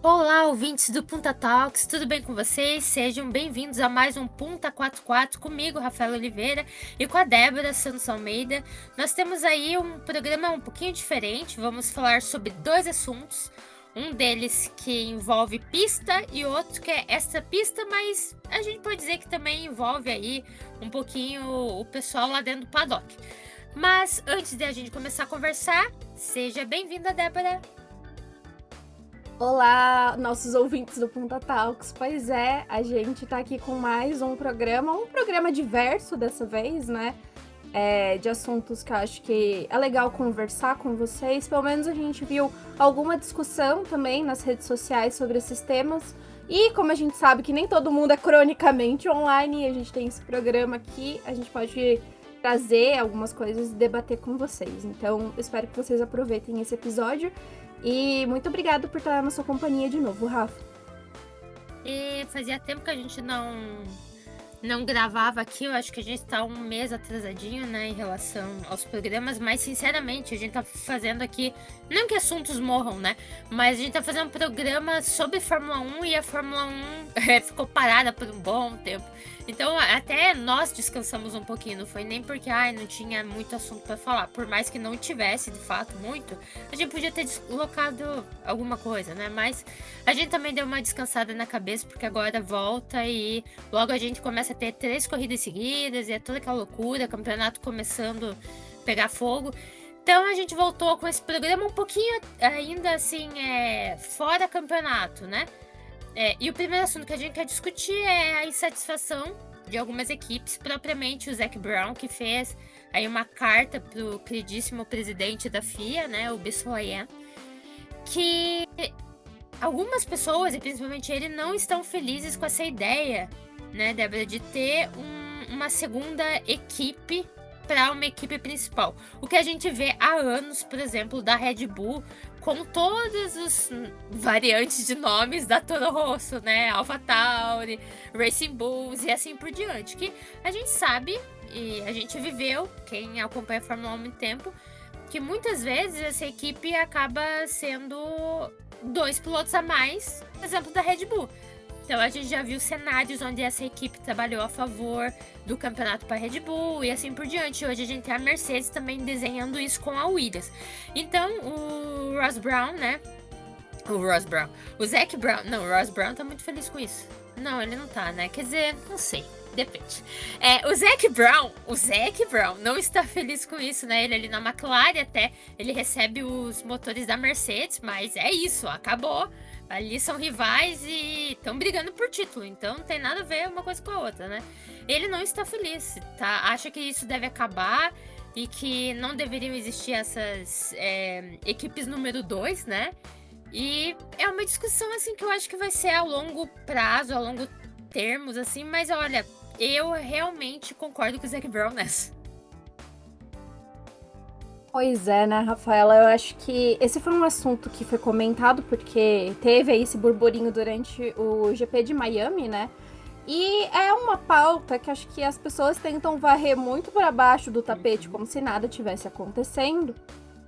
Olá, ouvintes do Punta Talks, tudo bem com vocês? Sejam bem-vindos a mais um Punta 44 comigo, Rafael Oliveira, e com a Débora Santos Almeida. Nós temos aí um programa um pouquinho diferente, vamos falar sobre dois assuntos. Um deles que envolve pista e outro que é extra pista, mas a gente pode dizer que também envolve aí um pouquinho o pessoal lá dentro do paddock. Mas antes de a gente começar a conversar, seja bem-vinda, Débora. Olá, nossos ouvintes do Punta Talks. Pois é, a gente tá aqui com mais um programa diverso dessa vez, né? De assuntos que eu acho que é legal conversar com vocês. Pelo menos a gente viu alguma discussão também nas redes sociais sobre esses temas. E como a gente sabe que nem todo mundo é cronicamente online, a gente tem esse programa aqui, a gente pode trazer algumas coisas e debater com vocês. Então, espero que vocês aproveitem esse episódio. E muito obrigada por estar na sua companhia de novo, Rafa. E fazia tempo que a gente não gravava aqui, eu acho que a gente tá um mês atrasadinho, né, em relação aos programas, mas sinceramente a gente tá fazendo aqui, não que assuntos morram, né, mas a gente tá fazendo um programa sobre Fórmula 1 e a Fórmula 1 ficou parada por um bom tempo. Então até nós descansamos um pouquinho, não foi nem porque não tinha muito assunto pra falar, por mais que não tivesse de fato muito, a gente podia ter deslocado alguma coisa, né, mas a gente também deu uma descansada na cabeça porque agora volta e logo a gente começa a ter 3 corridas seguidas e é toda aquela loucura, campeonato começando a pegar fogo. Então a gente voltou com esse programa um pouquinho ainda assim, fora campeonato, né? E o primeiro assunto que a gente quer discutir é a insatisfação de algumas equipes, propriamente o Zac Brown, que fez aí uma carta pro queridíssimo presidente da FIA, né, o Bissoyen, que algumas pessoas, e principalmente ele, não estão felizes com essa ideia, né, Débora, de ter uma segunda equipe para uma equipe principal. O que a gente vê há anos, por exemplo, da Red Bull, com todas as variantes de nomes da Toro Rosso, né, AlphaTauri, Racing Bulls e assim por diante, que a gente sabe e a gente viveu, quem acompanha a Fórmula 1 há muito tempo, que muitas vezes essa equipe acaba sendo 2 pilotos a mais, por exemplo, da Red Bull. Então a gente já viu cenários onde essa equipe trabalhou a favor do campeonato para a Red Bull e assim por diante. Hoje a gente tem a Mercedes também desenhando isso com a Williams. Então o Ross Brown, né? O Zac Brown. Não, o Ross Brown tá muito feliz com isso. Não, ele não tá, né? Quer dizer, não sei. Depende. O Zac Brown não está feliz com isso, né? Ele ali na McLaren até, ele recebe os motores da Mercedes, mas é isso, acabou. Ali são rivais e estão brigando por título, então não tem nada a ver uma coisa com a outra, né? Ele não está feliz, tá? Acha que isso deve acabar e que não deveriam existir essas equipes número 2, né? E é uma discussão, assim, que eu acho que vai ser a longo prazo, a longo termos, assim, mas olha, eu realmente concordo com o Zac Brown nessa. Pois é, né, Rafaela? Eu acho que esse foi um assunto que foi comentado porque teve aí esse burburinho durante o GP de Miami, né? E é uma pauta que acho que as pessoas tentam varrer muito para baixo do tapete, como se nada tivesse acontecendo.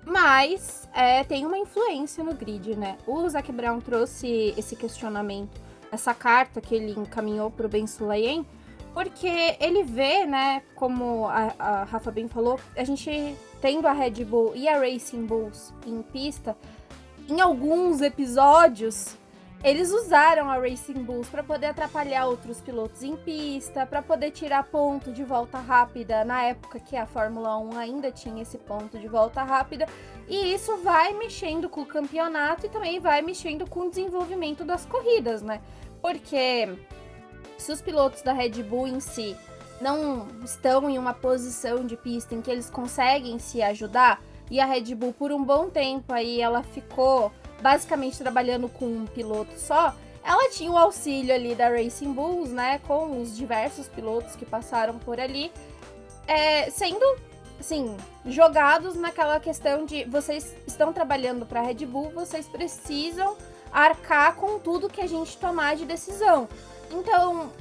Mas tem uma influência no grid, né? O Zac Brown trouxe esse questionamento, essa carta que ele encaminhou para o Ben Sulayem, porque ele vê, né, como a Rafa bem falou, a gente tendo a Red Bull e a Racing Bulls em pista, em alguns episódios, eles usaram a Racing Bulls para poder atrapalhar outros pilotos em pista, para poder tirar ponto de volta rápida, na época que a Fórmula 1 ainda tinha esse ponto de volta rápida, e isso vai mexendo com o campeonato e também vai mexendo com o desenvolvimento das corridas, né? Porque se os pilotos da Red Bull em si não estão em uma posição de pista em que eles conseguem se ajudar, e a Red Bull por um bom tempo aí ela ficou basicamente trabalhando com um piloto só, ela tinha o auxílio ali da Racing Bulls, né, com os diversos pilotos que passaram por ali, sendo, assim, jogados naquela questão de vocês estão trabalhando para a Red Bull, vocês precisam arcar com tudo que a gente tomar de decisão. Então,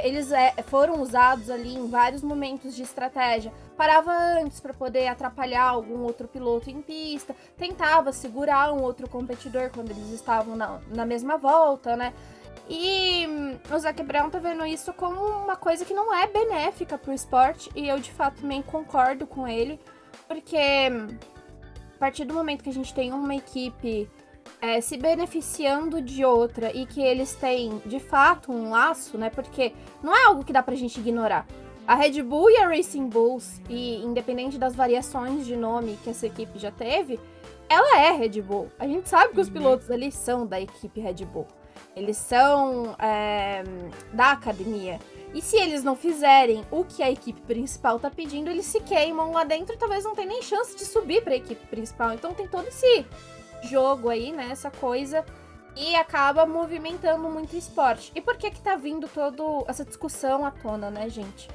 eles foram usados ali em vários momentos de estratégia. Parava antes para poder atrapalhar algum outro piloto em pista, tentava segurar um outro competidor quando eles estavam na mesma volta, né? E o Zac Brown tá vendo isso como uma coisa que não é benéfica pro esporte, e eu de fato também concordo com ele, porque a partir do momento que a gente tem uma equipe se beneficiando de outra e que eles têm de fato um laço, né? Porque não é algo que dá pra gente ignorar. A Red Bull e a Racing Bulls, e independente das variações de nome que essa equipe já teve, ela é Red Bull. A gente sabe que os pilotos ali são da equipe Red Bull. Eles são da academia. E se eles não fizerem o que a equipe principal tá pedindo, eles se queimam lá dentro e talvez não tenham nem chance de subir pra equipe principal. Então tem todo esse jogo aí, né? Essa coisa. E acaba movimentando muito o esporte. E por que tá vindo toda essa discussão à tona, né, gente?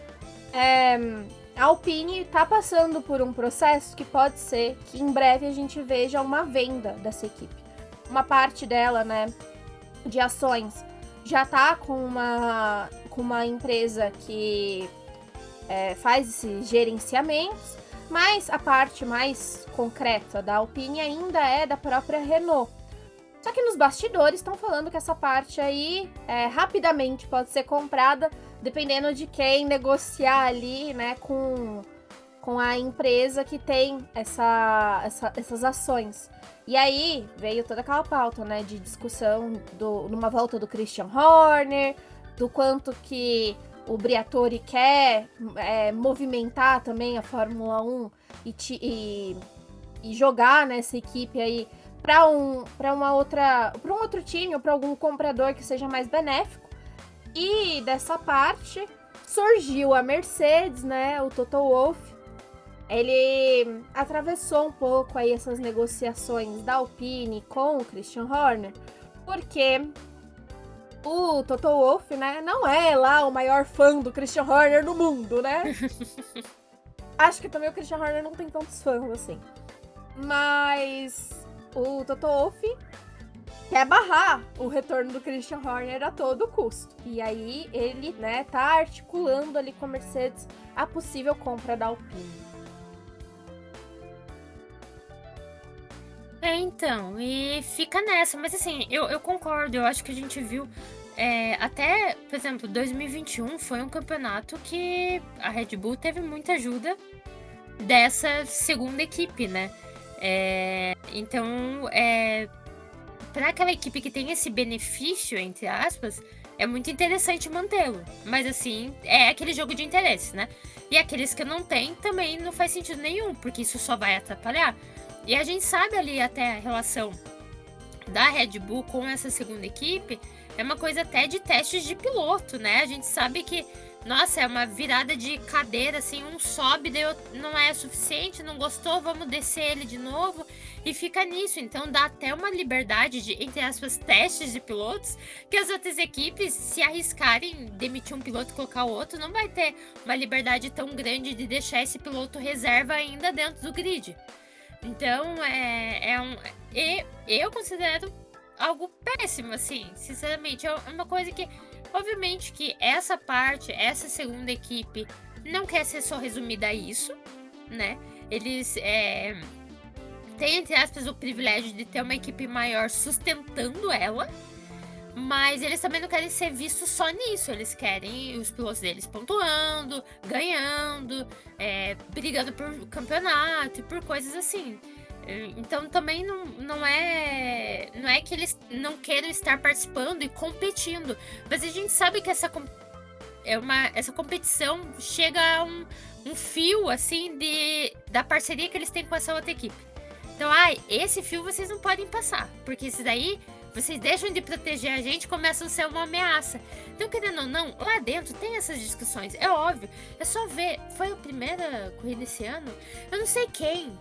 A Alpine tá passando por um processo que pode ser que em breve a gente veja uma venda dessa equipe. Uma parte dela, né, de ações já tá com uma empresa que faz esses gerenciamentos, mas a parte mais concreta da Alpine ainda é da própria Renault. Só que nos bastidores estão falando que essa parte aí rapidamente pode ser comprada, dependendo de quem negociar ali, né, com a empresa que tem essas ações. E aí veio toda aquela pauta, né, de discussão numa volta do Christian Horner, do quanto que o Briatore quer movimentar também a Fórmula 1 e jogar nessa equipe aí para um outro time ou para algum comprador que seja mais benéfico. E dessa parte surgiu a Mercedes, né, o Toto Wolff. Ele atravessou um pouco aí essas negociações da Alpine com o Christian Horner, porque o Toto Wolff, né, não é lá o maior fã do Christian Horner no mundo, né? Acho que também o Christian Horner não tem tantos fãs assim. Mas o Toto Wolff quer barrar o retorno do Christian Horner a todo custo. E aí ele, né, tá articulando ali com a Mercedes a possível compra da Alpine. Então, e fica nessa, mas assim, eu concordo, eu acho que a gente viu até, por exemplo, 2021 foi um campeonato que a Red Bull teve muita ajuda dessa segunda equipe, né? Então, para aquela equipe que tem esse benefício, entre aspas, é muito interessante mantê-lo. Mas assim, é aquele jogo de interesse, né? E aqueles que não tem também não faz sentido nenhum, porque isso só vai atrapalhar. E a gente sabe ali até a relação da Red Bull com essa segunda equipe, é uma coisa até de testes de piloto, né? A gente sabe que, nossa, é uma virada de cadeira, assim, um sobe, daí não é suficiente, não gostou, vamos descer ele de novo, e fica nisso. Então dá até uma liberdade de, entre aspas, testes de pilotos, que as outras equipes, se arriscarem demitir um piloto e colocar o outro, não vai ter uma liberdade tão grande de deixar esse piloto reserva ainda dentro do grid. Então, eu considero algo péssimo, assim, sinceramente. É uma coisa que, obviamente, que essa segunda equipe não quer ser só resumida a isso, né? Eles têm, entre aspas, o privilégio de ter uma equipe maior sustentando ela, mas eles também não querem ser vistos só nisso. Eles querem os pilotos deles pontuando, ganhando, brigando por campeonato e por coisas assim. Então também não é que eles não queiram estar participando e competindo, mas a gente sabe que essa competição chega a um fio assim da parceria que eles têm com essa outra equipe. Então, esse fio vocês não podem passar, porque esse daí vocês deixam de proteger a gente e começam a ser uma ameaça. Então, querendo ou não, lá dentro tem essas discussões. É óbvio. É só ver. Foi a primeira corrida esse ano? Eu não sei quem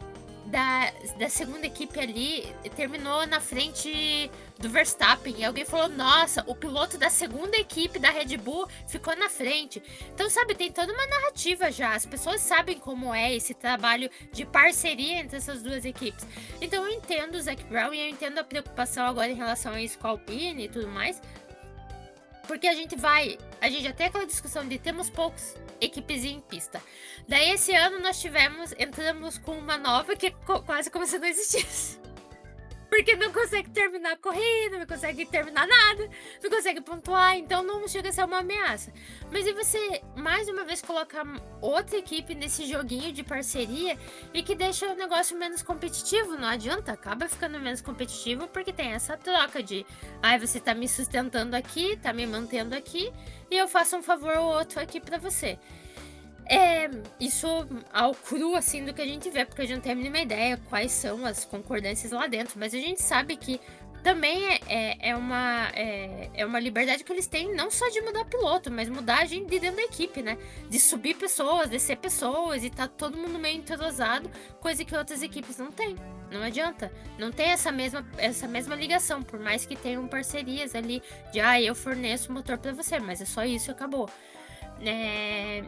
da segunda equipe ali terminou na frente do Verstappen. E alguém falou, nossa, o piloto da segunda equipe da Red Bull ficou na frente. Então, sabe, tem toda uma narrativa já. As pessoas sabem como é esse trabalho de parceria entre essas duas equipes. Então, eu entendo o Zac Brown e eu entendo a preocupação agora em relação a isso com a Alpine e tudo mais. Porque a gente já tem aquela discussão de temos poucos equipes em pista. Daí esse ano nós entramos com uma nova que quase como se não existisse. Porque não consegue terminar a corrida, não consegue terminar nada, não consegue pontuar, então não chega a ser uma ameaça. Mas e você, mais uma vez, colocar outra equipe nesse joguinho de parceria e que deixa o negócio menos competitivo? Não adianta, acaba ficando menos competitivo porque tem essa troca de você tá me sustentando aqui, tá me mantendo aqui e eu faço um favor ou outro aqui pra você. Isso ao cru, assim, do que a gente vê, porque a gente não tem a mínima ideia quais são as concordâncias lá dentro, mas a gente sabe que também é uma liberdade que eles têm, não só de mudar piloto, mas mudar a gente de dentro da equipe, né? De subir pessoas, descer pessoas e tá todo mundo meio entrosado, coisa que outras equipes não têm. Não adianta, não tem essa mesma ligação, por mais que tenham parcerias ali de eu forneço o motor pra você, mas é só isso e acabou.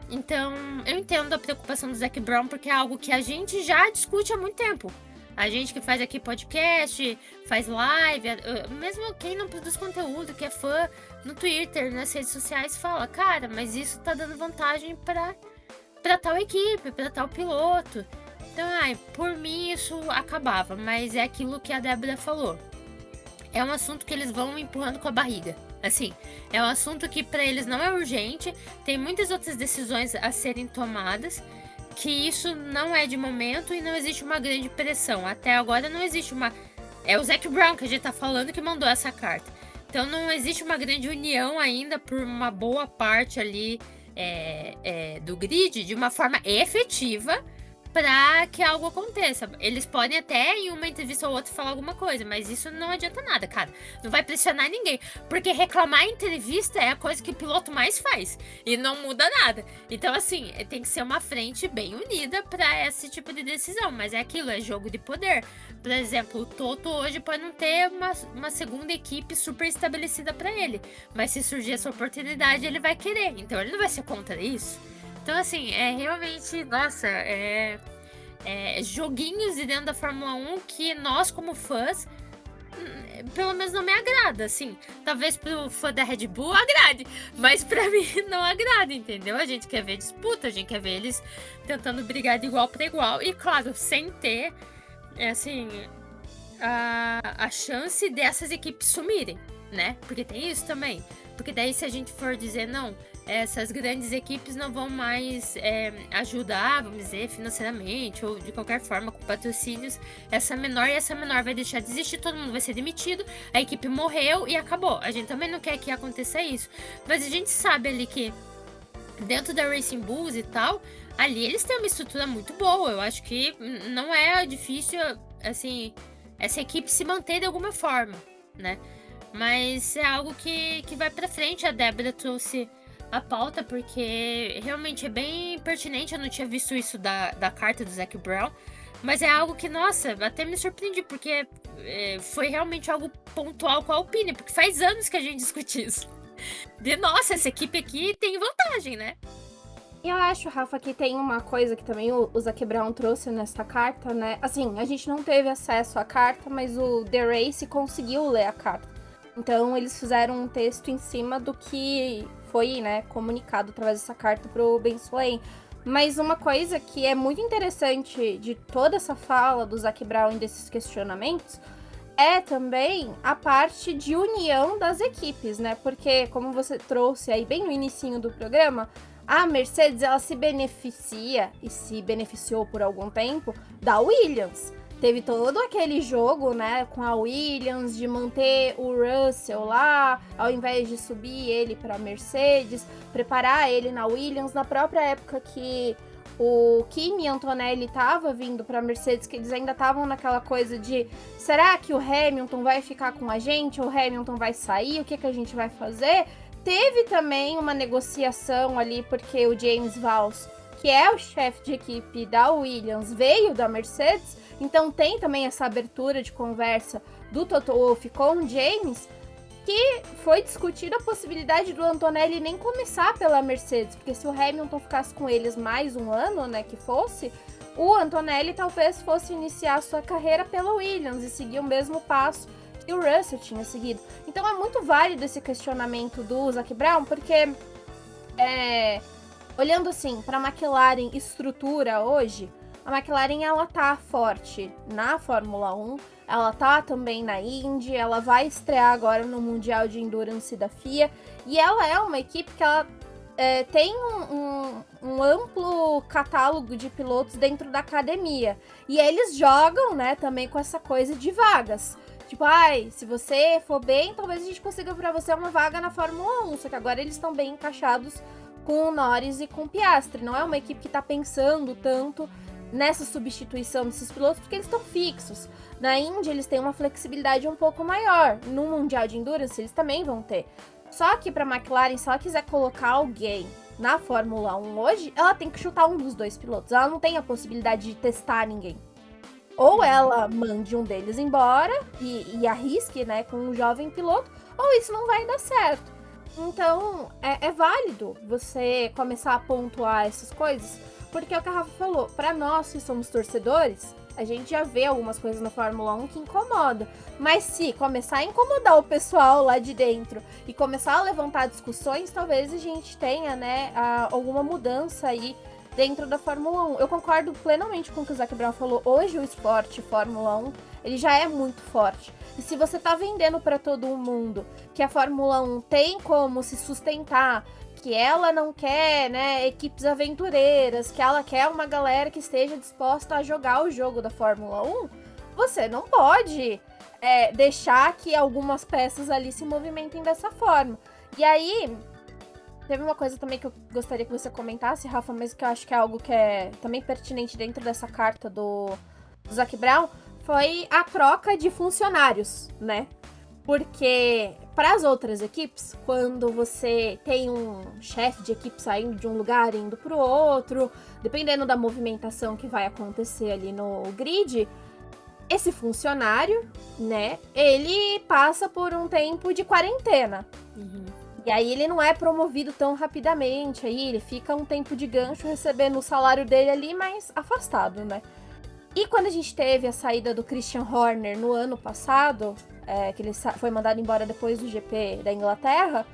Então, eu entendo a preocupação do Zac Brown, porque é algo que a gente já discute há muito tempo. A gente que faz aqui podcast, faz live, mesmo quem não produz conteúdo, que é fã, no Twitter, nas redes sociais, fala, cara, mas isso tá dando vantagem pra tal equipe, pra tal piloto. Então, por mim isso acabava, mas é aquilo que a Débora falou. É um assunto que eles vão empurrando com a barriga. Assim, é um assunto que para eles não é urgente, tem muitas outras decisões a serem tomadas, que isso não é de momento e não existe uma grande pressão. Até agora não existe uma... É o Zac Brown que a gente tá falando que mandou essa carta. Então não existe uma grande união ainda por uma boa parte ali do grid, de uma forma efetiva, pra que algo aconteça. Eles podem até em uma entrevista ou outra falar alguma coisa, mas isso não adianta nada, cara. Não vai pressionar ninguém, porque reclamar em entrevista é a coisa que o piloto mais faz e não muda nada. Então, assim, tem que ser uma frente bem unida pra esse tipo de decisão, mas é aquilo, é jogo de poder. Por exemplo, o Toto hoje pode não ter uma segunda equipe super estabelecida pra ele, mas se surgir essa oportunidade, ele vai querer, então ele não vai ser contra isso. Então, assim, realmente, nossa, joguinhos de dentro da Fórmula 1 que nós, como fãs, pelo menos não me agrada, assim. Talvez pro fã da Red Bull agrade, mas pra mim não agrada, entendeu? A gente quer ver disputa, a gente quer ver eles tentando brigar de igual para igual. E, claro, sem ter, assim, a chance dessas equipes sumirem, né? Porque tem isso também. Porque daí, se a gente for dizer, não, essas grandes equipes não vão mais ajudar, vamos dizer, financeiramente ou de qualquer forma com patrocínios, essa menor vai deixar de existir, todo mundo vai ser demitido, a equipe morreu e acabou. A gente também não quer que aconteça isso, mas a gente sabe ali que dentro da Racing Bulls e tal, ali eles têm uma estrutura muito boa. Eu acho que não é difícil, assim, essa equipe se manter de alguma forma, né? Mas é algo que vai pra frente. A Débora trouxe a pauta porque realmente é bem pertinente. Eu não tinha visto isso da carta do Zac Brown, mas é algo que, nossa, até me surpreendi, porque foi realmente algo pontual com a Alpine, porque faz anos que a gente discute isso. Nossa, essa equipe aqui tem vantagem, né? Eu acho, Rafa, que tem uma coisa que também o Zac Brown trouxe nessa carta, né? Assim, a gente não teve acesso à carta, mas o The Race conseguiu ler a carta. Então, eles fizeram um texto em cima do que foi, né, comunicado através dessa carta pro Ben Sulayem. Mas uma coisa que é muito interessante de toda essa fala do Zac Brown e desses questionamentos é também a parte de união das equipes, né? Porque, como você trouxe aí bem no inicinho do programa, a Mercedes, ela se beneficia e se beneficiou por algum tempo da Williams. Teve todo aquele jogo, né, com a Williams, de manter o Russell lá, ao invés de subir ele para a Mercedes, preparar ele na Williams, na própria época que o Kimi Antonelli estava vindo para a Mercedes, que eles ainda estavam naquela coisa de, será que o Hamilton vai ficar com a gente, ou o Hamilton vai sair, o que a gente vai fazer? Teve também uma negociação ali, porque o James Vowles, que é o chefe de equipe da Williams, veio da Mercedes, Então tem também essa abertura de conversa do Toto Wolff com o James, que foi discutida a possibilidade do Antonelli nem começar pela Mercedes, porque se o Hamilton ficasse com eles mais um ano, né, que fosse, o Antonelli talvez fosse iniciar sua carreira pela Williams e seguir o mesmo passo que o Russell tinha seguido. Então é muito válido esse questionamento do Zac Brown, porque olhando assim para a McLaren estrutura hoje, a McLaren ela tá forte na Fórmula 1, ela tá também na Indy, ela vai estrear agora no Mundial de Endurance da FIA, e ela é uma equipe que ela tem um amplo catálogo de pilotos dentro da academia. E eles jogam, né, também com essa coisa de vagas. Tipo, se você for bem, talvez a gente consiga pra você uma vaga na Fórmula 1. Só que agora eles estão bem encaixados com o Norris e com o Piastri. Não é uma equipe que tá pensando tanto nessa substituição desses pilotos, porque eles estão fixos. Na Indy, eles têm uma flexibilidade um pouco maior. No Mundial de Endurance, eles também vão ter. Só que pra McLaren, se ela quiser colocar alguém na Fórmula 1 hoje, ela tem que chutar um dos dois pilotos. Ela não tem a possibilidade de testar ninguém. Ou ela mande um deles embora e arrisque, né, com um jovem piloto, ou isso não vai dar certo. Então, é válido você começar a pontuar essas coisas, porque é o que a Rafa falou, pra nós que somos torcedores, a gente já vê algumas coisas na Fórmula 1 que incomoda. Mas se começar a incomodar o pessoal lá de dentro e começar a levantar discussões, talvez a gente tenha, né, alguma mudança aí dentro da Fórmula 1. Eu concordo plenamente com o que o Zac Brown falou. Hoje o esporte Fórmula 1, ele já é muito forte. E se você tá vendendo para todo mundo que a Fórmula 1 tem como se sustentar, que ela não quer, né, equipes aventureiras, que ela quer uma galera que esteja disposta a jogar o jogo da Fórmula 1, você não pode deixar que algumas peças ali se movimentem dessa forma. E aí, teve uma coisa também que eu gostaria que você comentasse, Rafa, mas que eu acho que é algo que é também pertinente dentro dessa carta do Zac Brown, foi a troca de funcionários, né? Porque para as outras equipes, quando você tem um chefe de equipe saindo de um lugar e indo para o outro, dependendo da movimentação que vai acontecer ali no grid, esse funcionário, né, ele passa por um tempo de quarentena. Uhum. E aí ele não é promovido tão rapidamente, aí ele fica um tempo de gancho recebendo o salário dele ali, mas afastado, né? E quando a gente teve a saída do Christian Horner no ano passado, que ele foi mandado embora depois do GP da Inglaterra,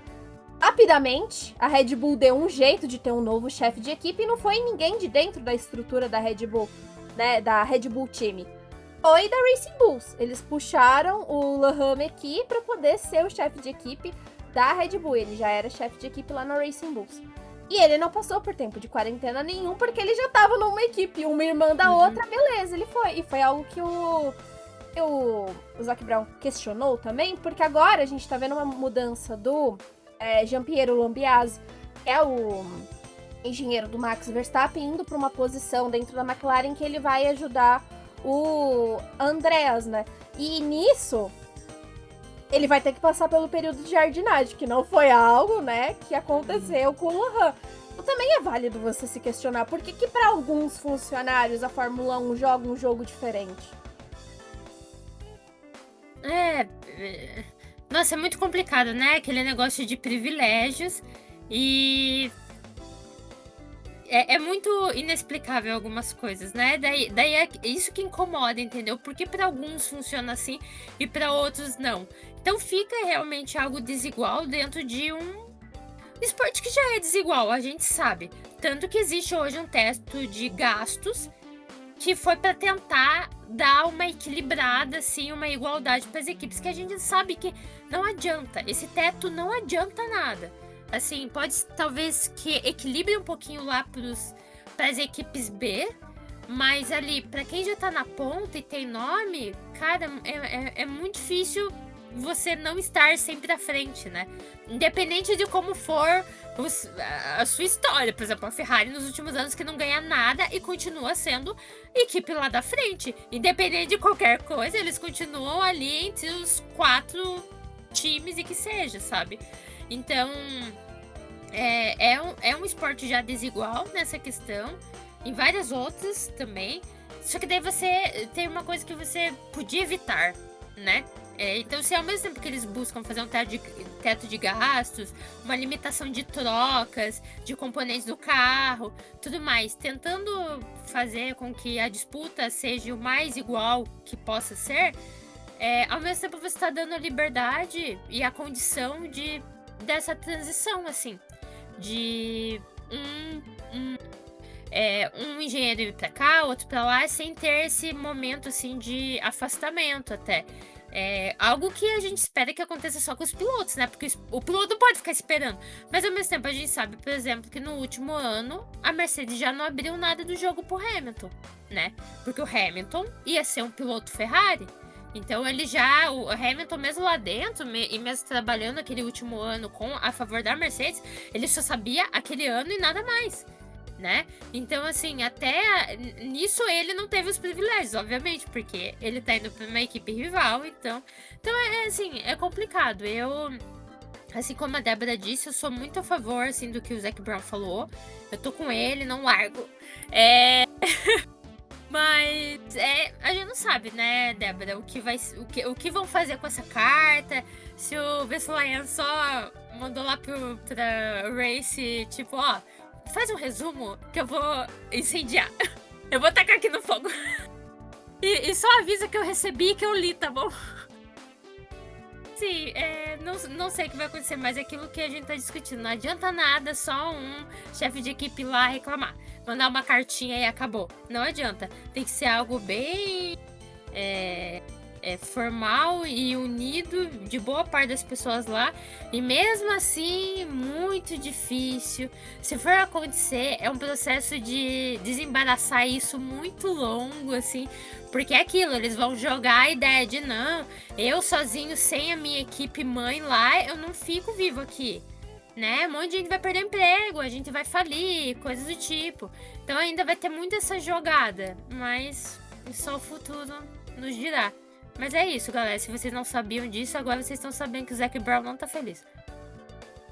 rapidamente a Red Bull deu um jeito de ter um novo chefe de equipe e não foi ninguém de dentro da estrutura da Red Bull, né, da Red Bull Team. Foi da Racing Bulls. Eles puxaram o Lahame aqui para poder ser o chefe de equipe da Red Bull. Ele já era chefe de equipe lá na Racing Bulls. E ele não passou por tempo de quarentena nenhum, porque ele já tava numa equipe, uma irmã da outra, beleza, ele foi. E foi algo que o Zac Brown questionou também, porque agora a gente tá vendo uma mudança do Gianpiero Lambiase, que é o engenheiro do Max Verstappen, indo para uma posição dentro da McLaren que ele vai ajudar o Andreas, né? E nisso ele vai ter que passar pelo período de jardinagem, que não foi algo, né, que aconteceu com o Lohan. Então, também é válido você se questionar por que para alguns funcionários a Fórmula 1 joga um jogo diferente. Nossa, é muito complicado, né? Aquele negócio de privilégios e é muito inexplicável algumas coisas, né? Daí é isso que incomoda, entendeu? Porque para alguns funciona assim e para outros não. Então fica realmente algo desigual dentro de um esporte que já é desigual, a gente sabe. Tanto que existe hoje um teto de gastos que foi para tentar dar uma equilibrada, assim, uma igualdade para as equipes, que a gente sabe que não adianta. Esse teto não adianta nada. Assim, pode talvez que equilibre um pouquinho lá para as equipes B, mas ali, para quem já tá na ponta e tem nome, cara, é muito difícil você não estar sempre à frente, né? Independente de como for a sua história. Por exemplo, a Ferrari nos últimos anos que não ganha nada e continua sendo equipe lá da frente. Independente de qualquer coisa, eles continuam ali entre os 4 times e que seja, sabe? Então, é um esporte já desigual nessa questão. Em várias outras também. Só que daí você tem uma coisa que você podia evitar, né? Então, se ao mesmo tempo que eles buscam fazer um teto de gastos, uma limitação de trocas, de componentes do carro, tudo mais, tentando fazer com que a disputa seja o mais igual que possa ser, ao mesmo tempo você está dando a liberdade e a condição dessa transição, assim, de um engenheiro ir pra cá, outro pra lá, sem ter esse momento, assim, de afastamento até. Algo que a gente espera que aconteça só com os pilotos, né? Porque o piloto não pode ficar esperando. Mas ao mesmo tempo a gente sabe, por exemplo, que no último ano a Mercedes já não abriu nada do jogo pro Hamilton, né? Porque o Hamilton ia ser um piloto Ferrari. Então o Hamilton mesmo lá dentro, e mesmo trabalhando aquele último ano a favor da Mercedes, ele só sabia aquele ano e nada mais. Né? Então, assim, até nisso ele não teve os privilégios, obviamente, porque ele tá indo pra uma equipe rival, então assim, é complicado. Eu, assim como a Débora disse, eu sou muito a favor, assim, do que o Zac Brown falou. Eu tô com ele, não largo. Mas a gente não sabe, né, Débora, o que vão fazer com essa carta, se o Veselayan só mandou lá pra Race, tipo, ó, faz um resumo que eu vou incendiar. Eu vou tacar aqui no fogo. E só avisa que eu recebi e que eu li, tá bom? Sim, não sei o que vai acontecer, mas é aquilo que a gente tá discutindo. Não adianta nada só um chefe de equipe lá reclamar. Mandar uma cartinha e acabou. Não adianta. Tem que ser algo bem formal e unido de boa parte das pessoas lá, e mesmo assim muito difícil. Se for acontecer, é um processo de desembaraçar isso muito longo, assim, porque é aquilo, eles vão jogar a ideia de não, eu sozinho sem a minha equipe mãe lá, eu não fico vivo aqui, né? Um monte de gente vai perder emprego, a gente vai falir, coisas do tipo. Então ainda vai ter muito essa jogada, mas só o futuro nos dirá. Mas é isso, galera. Se vocês não sabiam disso, agora vocês estão sabendo que o Zac Brown não tá feliz.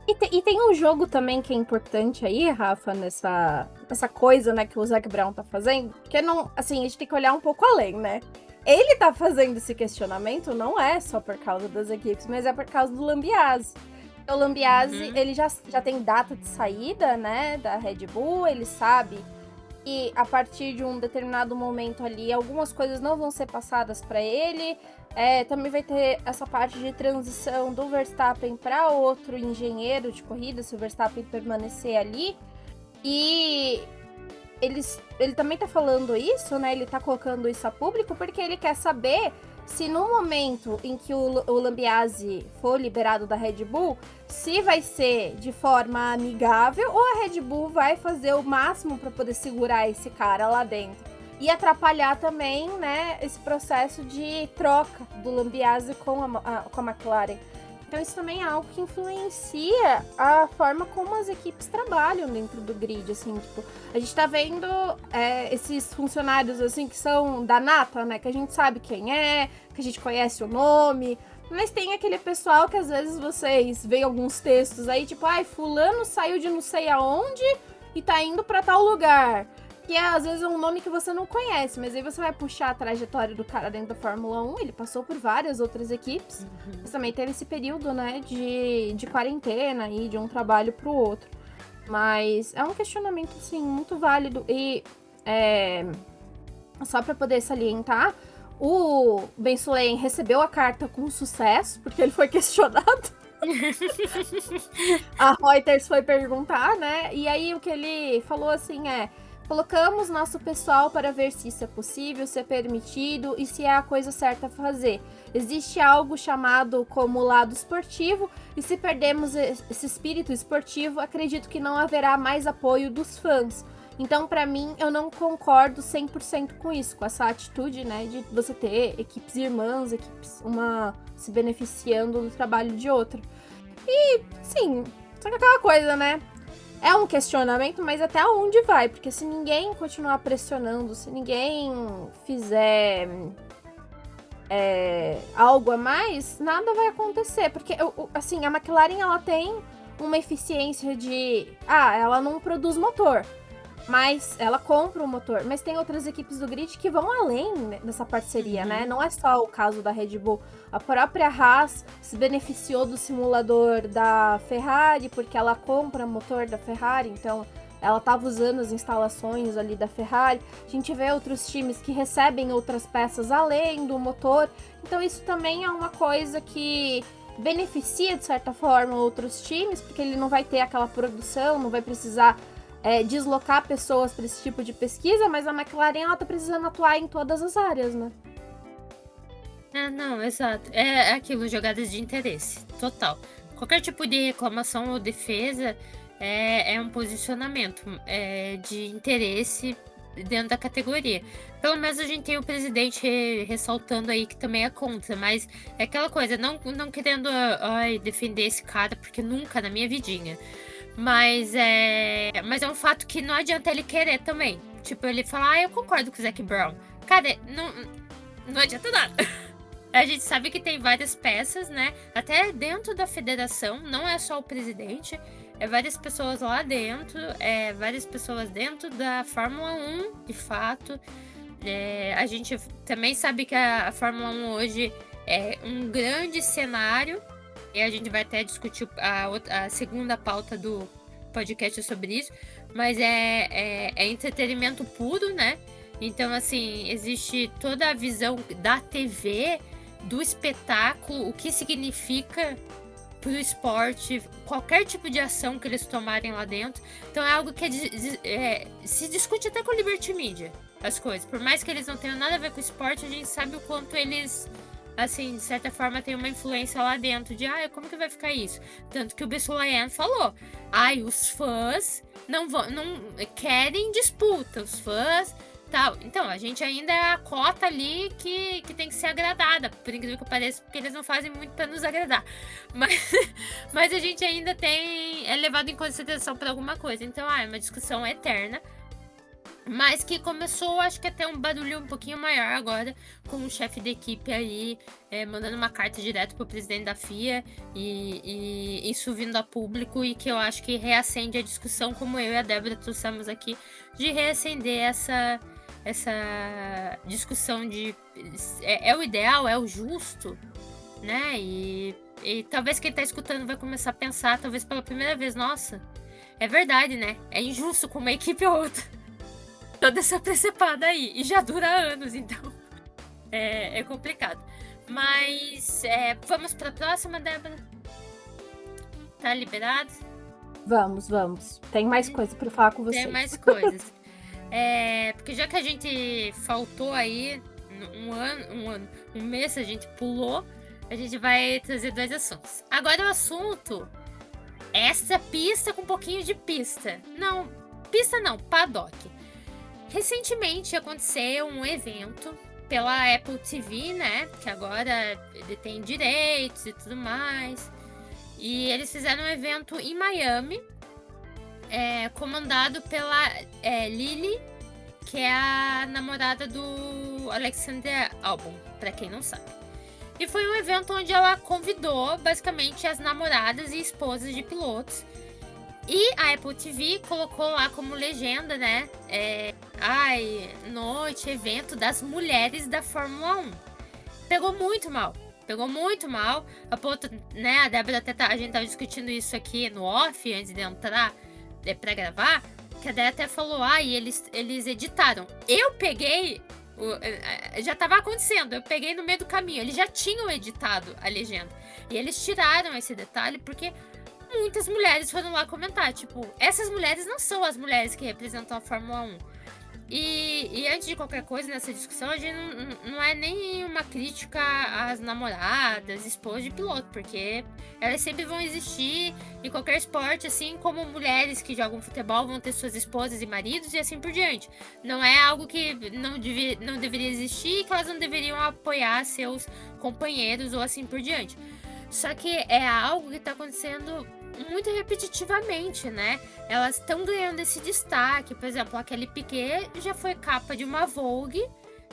E tem um jogo também que é importante aí, Rafa, nessa coisa, né, que o Zac Brown tá fazendo. Porque não, assim, a gente tem que olhar um pouco além, né? Ele tá fazendo esse questionamento não é só por causa das equipes, mas é por causa do Lambiase. O Lambiase, ele já tem data de saída, né, da Red Bull, ele sabe que a partir de um determinado momento ali, algumas coisas não vão ser passadas para ele. Também vai ter essa parte de transição do Verstappen para outro engenheiro de corrida, se o Verstappen permanecer ali. E ele também tá falando isso, né? Ele tá colocando isso a público porque ele quer saber se no momento em que o Lambiase for liberado da Red Bull, se vai ser de forma amigável ou a Red Bull vai fazer o máximo para poder segurar esse cara lá dentro. E atrapalhar também, né, esse processo de troca do Lambiase com a McLaren. Então isso também é algo que influencia a forma como as equipes trabalham dentro do grid, assim, tipo, a gente tá vendo esses funcionários, assim, que são da nata, né, que a gente sabe quem é, que a gente conhece o nome, mas tem aquele pessoal que às vezes vocês veem alguns textos aí, tipo, fulano saiu de não sei aonde e tá indo pra tal lugar. Que às vezes é um nome que você não conhece, mas aí você vai puxar a trajetória do cara dentro da Fórmula 1, ele passou por várias outras equipes, mas também teve esse período, né, de quarentena e de um trabalho pro outro. Mas é um questionamento, assim, muito válido e só pra poder salientar, o Ben Sulayem recebeu a carta com sucesso, porque ele foi questionado. A Reuters foi perguntar, né, e aí o que ele falou, assim, colocamos nosso pessoal para ver se isso é possível, se é permitido e se é a coisa certa a fazer. Existe algo chamado como lado esportivo e se perdemos esse espírito esportivo, acredito que não haverá mais apoio dos fãs. Então, para mim, eu não concordo 100% com isso, com essa atitude, né, de você ter equipes irmãs, equipes uma se beneficiando do trabalho de outra. E, sim, só que aquela coisa, né? É um questionamento, mas até onde vai? Porque se ninguém continuar pressionando, se ninguém fizer algo a mais, nada vai acontecer. Porque, assim, a McLaren, ela tem uma eficiência de... ela não produz motor. Mas ela compra o motor. Mas tem outras equipes do grid que vão além dessa parceria, né? Não é só o caso da Red Bull. A própria Haas se beneficiou do simulador da Ferrari, porque ela compra motor da Ferrari, então ela estava usando as instalações ali da Ferrari. A gente vê outros times que recebem outras peças além do motor. Então isso também é uma coisa que beneficia, de certa forma, outros times, porque ele não vai ter aquela produção, não vai precisar deslocar pessoas para esse tipo de pesquisa, mas a McLaren ela tá precisando atuar em todas as áreas, né? Não, exato. É aquilo, jogadas de interesse, total. Qualquer tipo de reclamação ou defesa é um posicionamento de interesse dentro da categoria. Pelo menos a gente tem o presidente ressaltando aí que também é contra, mas é aquela coisa, não querendo defender esse cara, porque nunca na minha vidinha. Mas é um fato que não adianta ele querer também. Tipo, ele falar, eu concordo com o Zac Brown. Cara, não adianta nada. A gente sabe que tem várias peças, né? Até dentro da federação, não é só o presidente, várias pessoas lá dentro, várias pessoas dentro da Fórmula 1, de fato. A gente também sabe que a Fórmula 1 hoje é um grande cenário, e a gente vai até discutir a segunda pauta do podcast sobre isso, mas é entretenimento puro, né? Então, assim, existe toda a visão da TV, do espetáculo, o que significa pro esporte, qualquer tipo de ação que eles tomarem lá dentro. Então é algo que se discute até com o Liberty Media, as coisas. Por mais que eles não tenham nada a ver com o esporte, a gente sabe o quanto eles, assim, de certa forma, têm uma influência lá dentro de, como que vai ficar isso? Tanto que o Bessolayan falou, os fãs não querem disputa, os fãs tal. Então, a gente ainda é a cota ali que tem que ser agradada, por incrível que pareça, porque eles não fazem muito para nos agradar. Mas a gente ainda é levado em consideração por alguma coisa. Então, é uma discussão eterna, mas que começou, acho que até um barulho um pouquinho maior agora, com o chefe da equipe aí mandando uma carta direto pro presidente da FIA e isso vindo a público, e que eu acho que reacende a discussão, como eu e a Débora trouxemos aqui, de reacender essa discussão de é o ideal, é o justo, né? E talvez quem tá escutando vai começar a pensar, talvez pela primeira vez, nossa, é verdade, né? É injusto com uma equipe ou outra. Toda essa precepada aí. E já dura anos, então é complicado. Mas vamos pra próxima, Débora? Tá liberado? Vamos. Tem mais coisa pra falar com vocês. Tem mais coisas. Porque já que a gente faltou aí um mês, a gente pulou, a gente vai trazer 2 assuntos. Agora o assunto, essa pista com um pouquinho de pista. Não, pista não, paddock. Recentemente aconteceu um evento pela Apple TV, né? Que agora ele tem direitos e tudo mais. E eles fizeram um evento em Miami, comandado pela Lily, que é a namorada do Alexander Albon, pra quem não sabe. E foi um evento onde ela convidou, basicamente, as namoradas e esposas de pilotos. E a Apple TV colocou lá como legenda, né? Noite, evento das mulheres da Fórmula 1. Pegou muito mal. A ponto, né? A Débora a gente tava discutindo isso aqui no off, antes de entrar pra gravar. Que a Débora até falou, e eles editaram. Eu peguei... já tava acontecendo, eu peguei no meio do caminho. Eles já tinham editado a legenda. E eles tiraram esse detalhe porque... muitas mulheres foram lá comentar, tipo, essas mulheres não são as mulheres que representam a Fórmula 1. E antes de qualquer coisa nessa discussão, a gente não é nem uma crítica às namoradas, esposas de piloto, porque elas sempre vão existir em qualquer esporte, assim como mulheres que jogam futebol vão ter suas esposas e maridos e assim por diante. Não é algo que não deveria existir e que elas não deveriam apoiar seus companheiros ou assim por diante. Só que é algo que está acontecendo muito repetitivamente, né? Elas estão ganhando esse destaque. Por exemplo, a Kelly Piquet já foi capa de uma Vogue,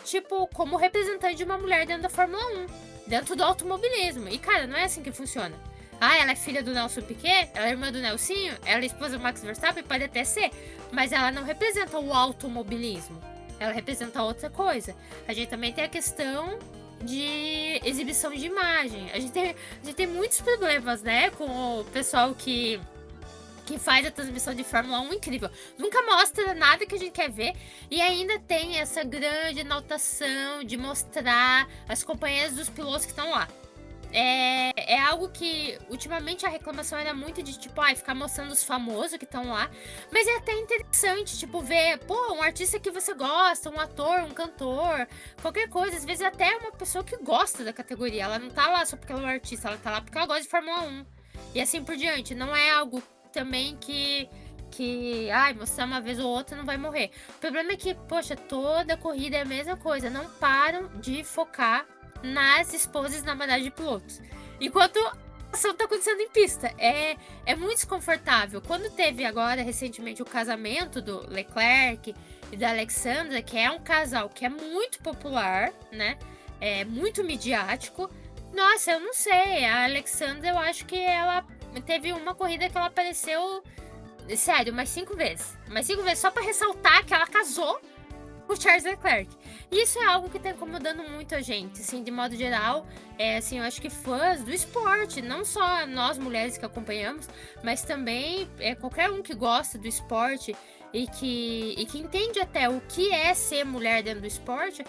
tipo, como representante de uma mulher dentro da Fórmula 1, dentro do automobilismo. E, cara, não é assim que funciona. Ah, ela é filha do Nelson Piquet? Ela é irmã do Nelsinho? Ela é esposa do Max Verstappen? Pode até ser. Mas ela não representa o automobilismo. Ela representa outra coisa. A gente também tem a questão de exibição de imagem. A gente tem muitos problemas, né? Com o pessoal que faz a transmissão de Fórmula 1 incrível. Nunca mostra nada que a gente quer ver. E ainda tem essa grande exaltação de mostrar as companhias dos pilotos que estão lá. É algo que ultimamente a reclamação era muito de tipo, ficar mostrando os famosos que estão lá. Mas é até interessante, tipo, ver, um artista que você gosta, um ator, um cantor, qualquer coisa. Às vezes até uma pessoa que gosta da categoria. Ela não tá lá só porque ela é um artista, ela tá lá porque ela gosta de Fórmula 1. E assim por diante. Não é algo também que mostrar uma vez ou outra não vai morrer. O problema é que, poxa, toda corrida é a mesma coisa. Não param de focar nas esposas na namoradas de pilotos. Enquanto a ação tá acontecendo em pista. É muito desconfortável. Quando teve agora, recentemente, o casamento do Leclerc e da Alexandra, que é um casal que é muito popular, né? É muito midiático. Nossa, eu não sei. A Alexandra, eu acho que ela teve uma corrida que ela apareceu, sério, mais 5 vezes. Mais 5 vezes, só pra ressaltar que ela casou com o Charles Leclerc. E isso é algo que tá incomodando muito a gente, assim, de modo geral. Assim, eu acho que fãs do esporte, não só nós mulheres que acompanhamos, mas também qualquer um que gosta do esporte e que entende até o que é ser mulher dentro do esporte,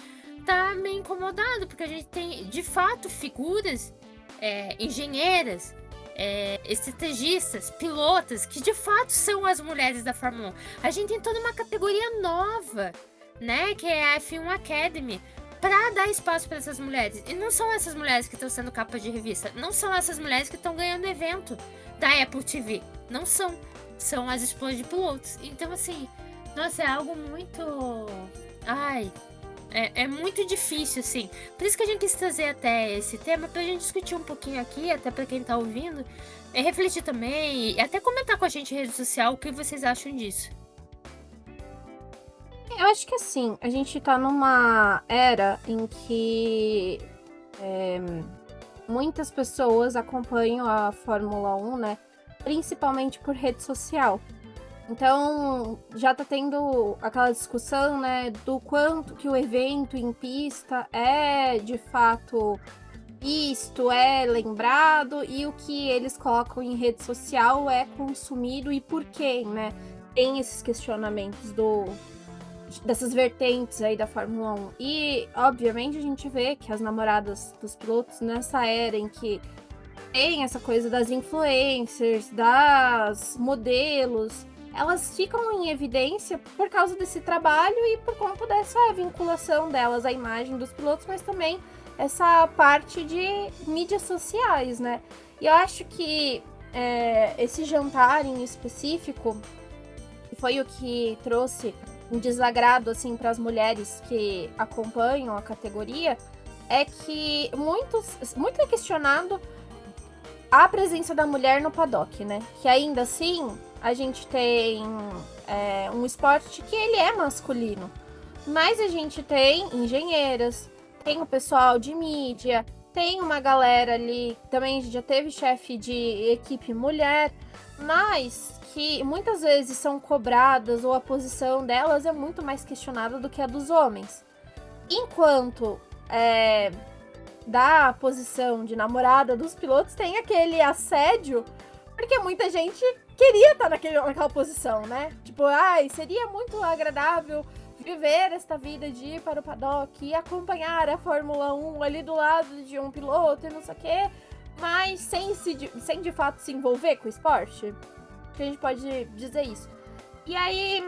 tá meio incomodado, porque a gente tem, de fato, figuras engenheiras, estrategistas, pilotas, que de fato são as mulheres da Fórmula 1. A gente tem toda uma categoria nova, né, que é a F1 Academy, para dar espaço para essas mulheres. E não são essas mulheres que estão sendo capa de revista, não são essas mulheres que estão ganhando evento da Apple TV, não são. São as esposas de pilotos. Então, assim, nossa, é algo muito... É muito difícil, assim. Por isso que a gente quis trazer até esse tema, pra gente discutir um pouquinho aqui, até pra quem tá ouvindo, refletir também, e até comentar com a gente em rede social o que vocês acham disso. Eu acho que assim, a gente tá numa era em que muitas pessoas acompanham a Fórmula 1, né? Principalmente por rede social. Então, já tá tendo aquela discussão, né, do quanto que o evento em pista é, de fato, visto, é lembrado, e o que eles colocam em rede social é consumido e por quê, né? Tem esses questionamentos dessas vertentes aí da Fórmula 1. E, obviamente, a gente vê que as namoradas dos pilotos, nessa era em que tem essa coisa das influencers, das modelos, elas ficam em evidência por causa desse trabalho e por conta dessa vinculação delas à imagem dos pilotos, mas também essa parte de mídias sociais, né? E eu acho que esse jantar em específico foi o que trouxe um desagrado assim para as mulheres que acompanham a categoria, é que muito é questionado a presença da mulher no paddock, né? Que ainda assim a gente tem um esporte que ele é masculino, mas a gente tem engenheiras, tem o pessoal de mídia, tem uma galera ali, também já teve chefe de equipe mulher, mas que muitas vezes são cobradas ou a posição delas é muito mais questionada do que a dos homens. Enquanto da posição de namorada dos pilotos tem aquele assédio, porque muita gente queria estar naquela posição, né? Tipo, seria muito agradável viver esta vida de ir para o paddock e acompanhar a Fórmula 1 ali do lado de um piloto e não sei o quê, mas sem de fato se envolver com o esporte. Que a gente pode dizer isso. E aí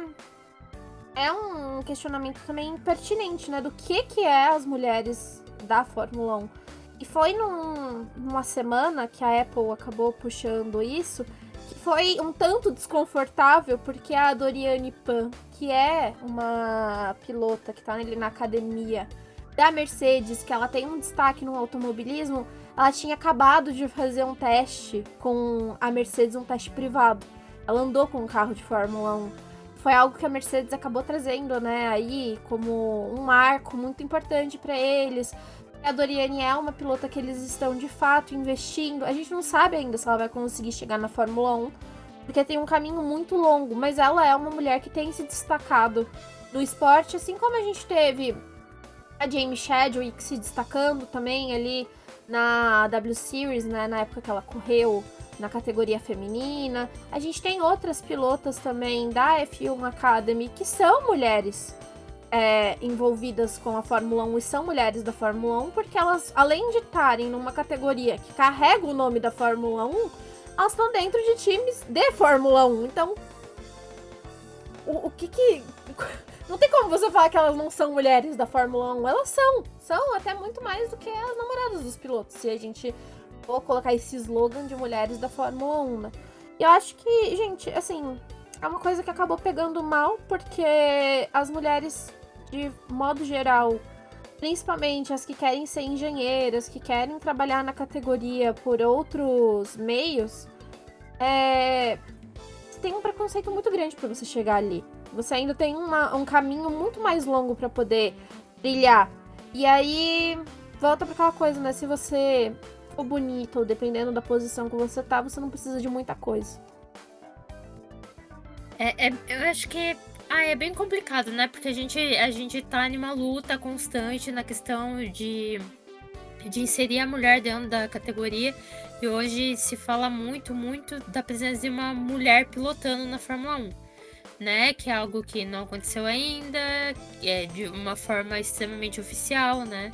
é um questionamento também pertinente, né? Do que é as mulheres da Fórmula 1. E foi numa semana que a Apple acabou puxando isso, que foi um tanto desconfortável, porque a Doriane Pan, que é uma pilota que tá ali na academia da Mercedes, que ela tem um destaque no automobilismo, ela tinha acabado de fazer um teste com a Mercedes, um teste privado. Ela andou com um carro de Fórmula 1. Foi algo que a Mercedes acabou trazendo, né, aí como um marco muito importante para eles, A Doriane é uma pilota que eles estão, de fato, investindo. A gente não sabe ainda se ela vai conseguir chegar na Fórmula 1, porque tem um caminho muito longo, mas ela é uma mulher que tem se destacado no esporte, assim como a gente teve a Jamie Chadwick se destacando também ali na W Series, né, na época que ela correu na categoria feminina. A gente tem outras pilotas também da F1 Academy que são mulheres envolvidas com a Fórmula 1 e são mulheres da Fórmula 1, porque elas, além de estarem numa categoria que carrega o nome da Fórmula 1, elas estão dentro de times de Fórmula 1. Então, o que que... Não tem como você falar que elas não são mulheres da Fórmula 1. Elas são até muito mais do que as namoradas dos pilotos, se a gente for colocar esse slogan de mulheres da Fórmula 1, né? E eu acho que, gente, assim, é uma coisa que acabou pegando mal, porque as mulheres, de modo geral, principalmente as que querem ser engenheiras, que querem trabalhar na categoria por outros meios, tem um preconceito muito grande pra você chegar ali. Você ainda tem um caminho muito mais longo pra poder brilhar. E aí, volta pra aquela coisa, né? Se você for bonita ou dependendo da posição que você tá, você não precisa de muita coisa. Eu acho que é bem complicado, né? Porque a gente tá em uma luta constante na questão de inserir a mulher dentro da categoria. E hoje se fala muito, muito da presença de uma mulher pilotando na Fórmula 1, né? Que é algo que não aconteceu ainda, de uma forma extremamente oficial, né?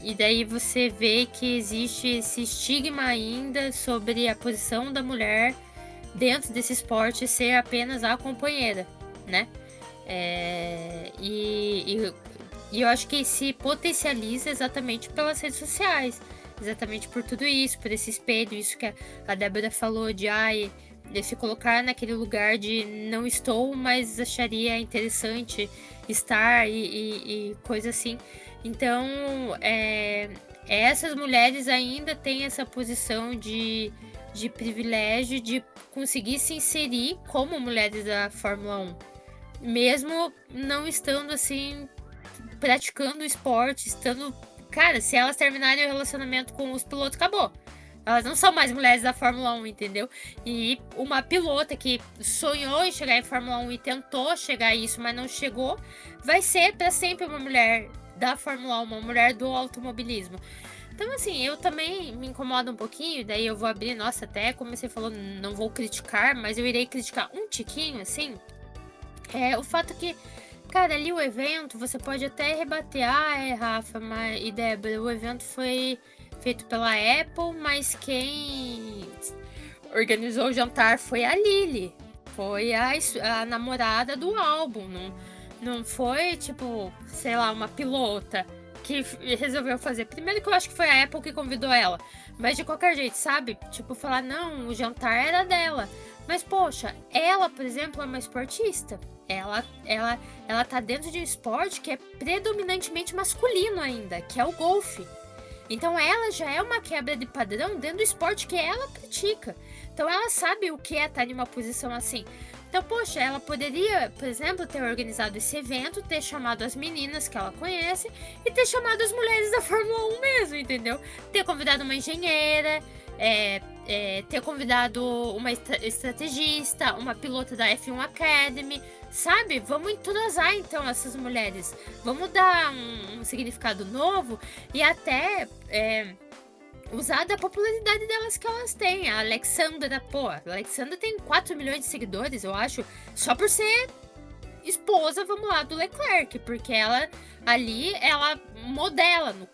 E daí você vê que existe esse estigma ainda sobre a posição da mulher dentro desse esporte ser apenas a companheira, né? E eu acho que se potencializa exatamente pelas redes sociais, exatamente por tudo isso, por esse espelho, isso que a Débora falou de se colocar naquele lugar de não estou, mas acharia interessante estar e coisa assim. Então, essas mulheres ainda têm essa posição de privilégio de conseguir se inserir como mulheres da Fórmula 1, mesmo não estando assim praticando o esporte, estando... Cara, se elas terminarem o relacionamento com os pilotos, acabou. Elas não são mais mulheres da Fórmula 1, entendeu? E uma pilota que sonhou em chegar em Fórmula 1 e tentou chegar a isso, mas não chegou, vai ser para sempre uma mulher da Fórmula 1, uma mulher do automobilismo. Então, assim, eu também me incomodo um pouquinho, daí eu vou abrir, nossa, até como você falou, não vou criticar, mas eu irei criticar um tiquinho, assim, o fato que, cara, ali o evento, você pode até rebater, Rafa e Débora, o evento foi feito pela Apple, mas quem organizou o jantar foi a Lily, foi a namorada do álbum, não foi, tipo, sei lá, uma pilota que resolveu fazer. Primeiro que eu acho que foi a Apple que convidou ela, mas de qualquer jeito, sabe? Tipo, falar, não, o jantar era dela. Mas, poxa, ela, por exemplo, é uma esportista. Ela tá dentro de um esporte que é predominantemente masculino ainda, que é o golfe. Então ela já é uma quebra de padrão dentro do esporte que ela pratica. Então ela sabe o que é estar em uma posição assim. Então, poxa, ela poderia, por exemplo, ter organizado esse evento, ter chamado as meninas que ela conhece e ter chamado as mulheres da Fórmula 1 mesmo, entendeu? Ter convidado uma engenheira, ter convidado uma estrategista, uma pilota da F1 Academy, sabe? Vamos entrosar então essas mulheres. Vamos dar um significado novo e até usar da popularidade delas que elas têm. A Alexandra, a Alexandra tem 4 milhões de seguidores, eu acho, só por ser esposa, vamos lá, do Leclerc, porque ela modela, no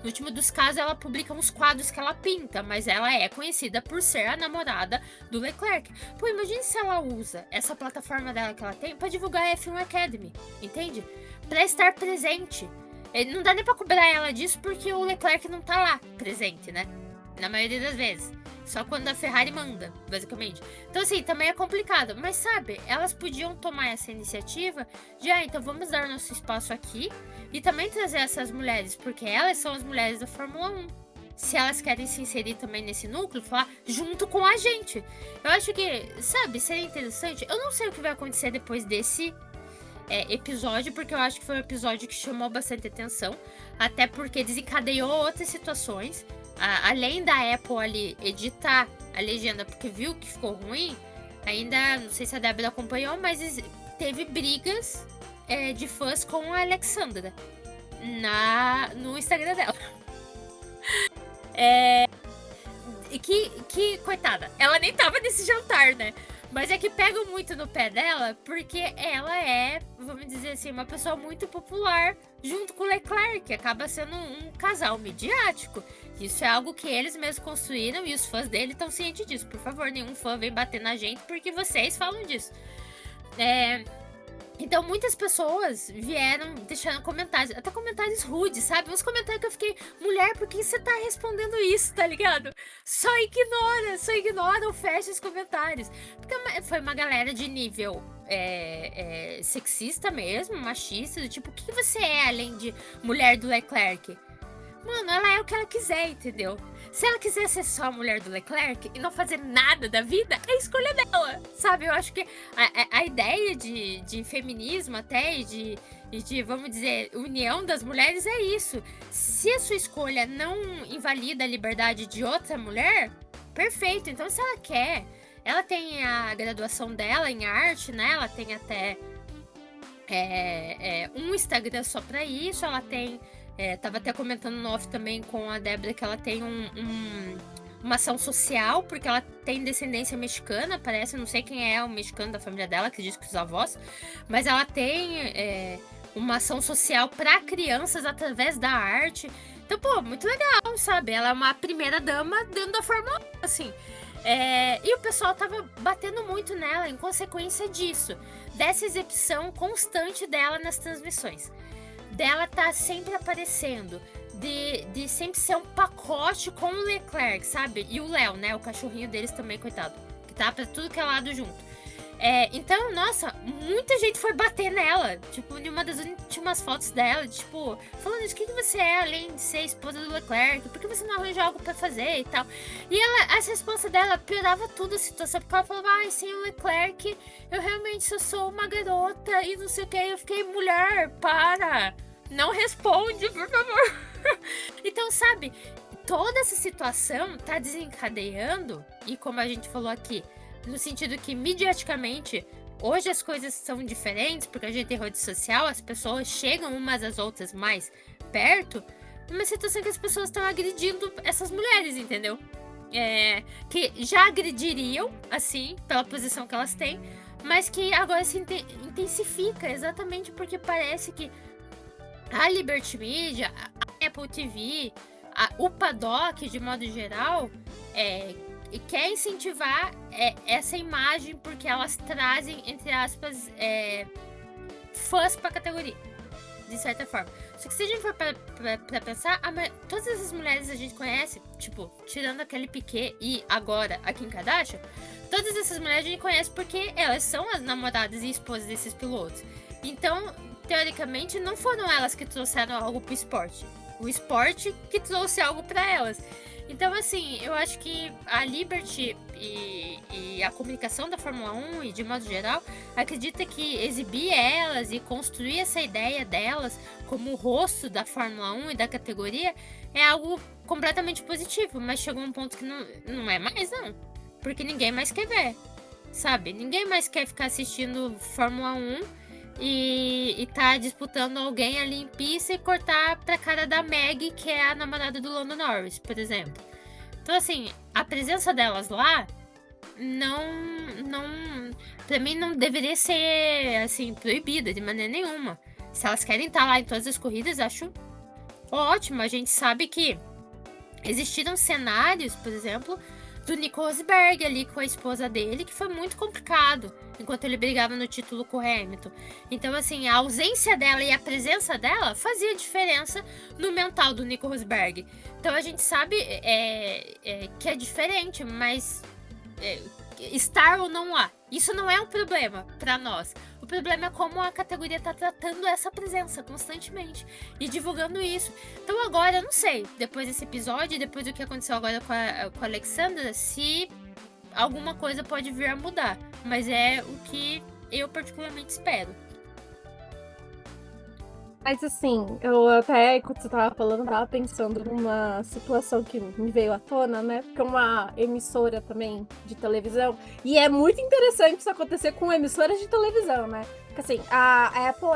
último dos casos ela publica uns quadros que ela pinta, mas ela é conhecida por ser a namorada do Leclerc. Pô, imagine se ela usa essa plataforma dela que ela tem pra divulgar a F1 Academy, entende? Pra estar presente. Não dá nem pra cobrar ela disso porque o Leclerc não tá lá presente, né? Na maioria das vezes. Só quando a Ferrari manda, basicamente. Então, assim, também é complicado. Mas, sabe, elas podiam tomar essa iniciativa de, então vamos dar nosso espaço aqui e também trazer essas mulheres, porque elas são as mulheres da Fórmula 1. Se elas querem se inserir também nesse núcleo, falar junto com a gente. Eu acho que, sabe, seria interessante. Eu não sei o que vai acontecer depois episódio, porque eu acho que foi um episódio que chamou bastante atenção, até porque desencadeou outras situações. Além da Apple ali editar a legenda porque viu que ficou ruim, ainda, não sei se a Débora acompanhou, mas teve brigas de fãs com a Alexandra no Instagram dela. Que coitada, ela nem tava nesse jantar, né? Mas é que pegam muito no pé dela, porque ela é, vamos dizer assim, uma pessoa muito popular junto com o Leclerc, que acaba sendo um casal midiático. Isso é algo que eles mesmos construíram e os fãs dele estão cientes disso. Por favor, nenhum fã vem bater na gente porque vocês falam disso. Então, muitas pessoas vieram deixando comentários, até comentários rudes, sabe? Uns comentários que eu fiquei, mulher, por que você tá respondendo isso, tá ligado? Só ignora ou fecha os comentários. Porque foi uma galera de nível sexista mesmo, machista, do tipo, o que você é além de mulher do Leclerc? Mano, ela é o que ela quiser, entendeu? Se ela quiser ser só a mulher do Leclerc e não fazer nada da vida, é escolha dela, sabe? Eu acho que a ideia de feminismo até e de, vamos dizer, união das mulheres é isso. Se a sua escolha não invalida a liberdade de outra mulher, perfeito. Então, se ela quer, ela tem a graduação dela em arte, né? Ela tem até um Instagram só pra isso, ela tem... tava até comentando no off também com a Débora que ela tem uma ação social, porque ela tem descendência mexicana, parece, não sei quem é o mexicano da família dela, acredito que os avós, mas ela tem uma ação social para crianças através da arte. Então, pô, muito legal, sabe? Ela é uma primeira dama dentro da Fórmula 1, assim. E o pessoal tava batendo muito nela em consequência disso, dessa exibição constante dela nas transmissões. Dela tá sempre aparecendo, de sempre ser um pacote com o Leclerc, sabe? E o Léo, né? O cachorrinho deles também, coitado. Que tá pra tudo que é lado junto. Então, nossa, muita gente foi bater nela. Tipo, em uma das últimas fotos dela, tipo, falando isso, o que você é além de ser esposa do Leclerc? Por que você não arranja algo pra fazer e tal? E essa resposta dela piorava tudo a situação, porque ela falava, ai, sem o Leclerc, eu realmente sou uma garota e não sei o que. Eu fiquei, mulher, para! Não responde, por favor. Então, sabe, toda essa situação tá desencadeando, e como a gente falou aqui, no sentido que, mediaticamente, hoje as coisas são diferentes, porque a gente tem rede social, as pessoas chegam umas às outras mais perto, numa situação que as pessoas estão agredindo essas mulheres, entendeu? Que já agrediriam, assim, pela posição que elas têm, mas que agora se intensifica, exatamente porque parece que a Liberty Media, a Apple TV, o Paddock, de modo geral, quer incentivar essa imagem porque elas trazem, entre aspas, fãs pra categoria, de certa forma. Só que se a gente for pra pensar, todas essas mulheres a gente conhece, tipo, tirando aquele Piquet e agora a Kim Kardashian, todas essas mulheres a gente conhece porque elas são as namoradas e esposas desses pilotos. Então, teoricamente, não foram elas que trouxeram algo pro esporte. O esporte que trouxe algo pra elas. Então, assim, eu acho que a Liberty e a comunicação da Fórmula 1, e de modo geral, acredita que exibir elas e construir essa ideia delas como o rosto da Fórmula 1 e da categoria é algo completamente positivo. Mas chegou um ponto que não é mais, não. Porque ninguém mais quer ver, sabe? Ninguém mais quer ficar assistindo Fórmula 1 e tá disputando alguém ali em pista e cortar pra cara da Maggie, que é a namorada do Lando Norris, por exemplo. Então, assim, a presença delas lá pra mim não deveria ser, assim, proibida de maneira nenhuma. Se elas querem estar lá em todas as corridas, acho ótimo. A gente sabe que existiram cenários, por exemplo, do Nico Rosberg ali com a esposa dele, que foi muito complicado, enquanto ele brigava no título com o Hamilton. Então, assim, a ausência dela e a presença dela fazia diferença no mental do Nico Rosberg. Então, a gente sabe que é diferente, mas estar ou não lá, isso não é um problema para nós. O problema é como a categoria tá tratando essa presença constantemente e divulgando isso. Então agora, eu não sei, depois desse episódio, depois do que aconteceu agora com a Alexandra, se alguma coisa pode vir a mudar. Mas é o que eu particularmente espero. Mas assim, eu até, enquanto você tava falando, tava pensando numa situação que me veio à tona, né? Porque é uma emissora também de televisão. E é muito interessante isso acontecer com emissoras de televisão, né? Porque assim, a Apple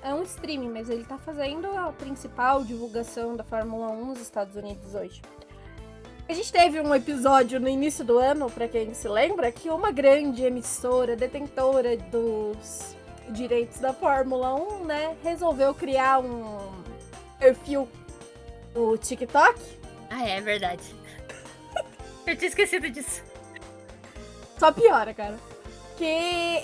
é um streaming, mas ele tá fazendo a principal divulgação da Fórmula 1 nos Estados Unidos hoje. A gente teve um episódio no início do ano, pra quem se lembra, que uma grande emissora, detentora dos direitos da Fórmula 1, né, resolveu criar um perfil no TikTok. Ah, é verdade. Eu tinha esquecido disso. Só piora, cara. Que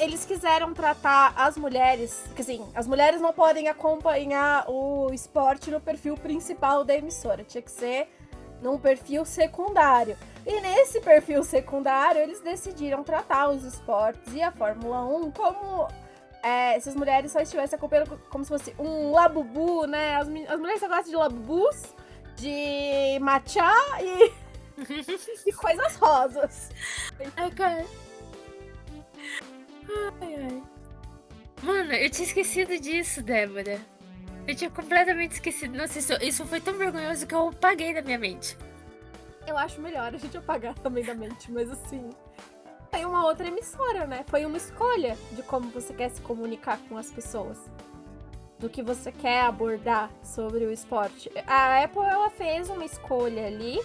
eles quiseram tratar as mulheres, que assim, as mulheres não podem acompanhar o esporte no perfil principal da emissora, tinha que ser num perfil secundário. E nesse perfil secundário, eles decidiram tratar os esportes e a Fórmula 1 como se as mulheres só estivessem acompanhando como se fosse um labubu, né? As mulheres só gostam de labubus, de matcha e coisas rosas. Ai, cara. Ai, ai. Mano, eu tinha esquecido disso, Débora. Eu tinha completamente esquecido. Nossa, isso foi tão vergonhoso que eu apaguei da minha mente. Eu acho melhor a gente apagar também da mente, mas assim... Tem uma outra emissora, né? Foi uma escolha de como você quer se comunicar com as pessoas. Do que você quer abordar sobre o esporte. A Apple, ela fez uma escolha ali,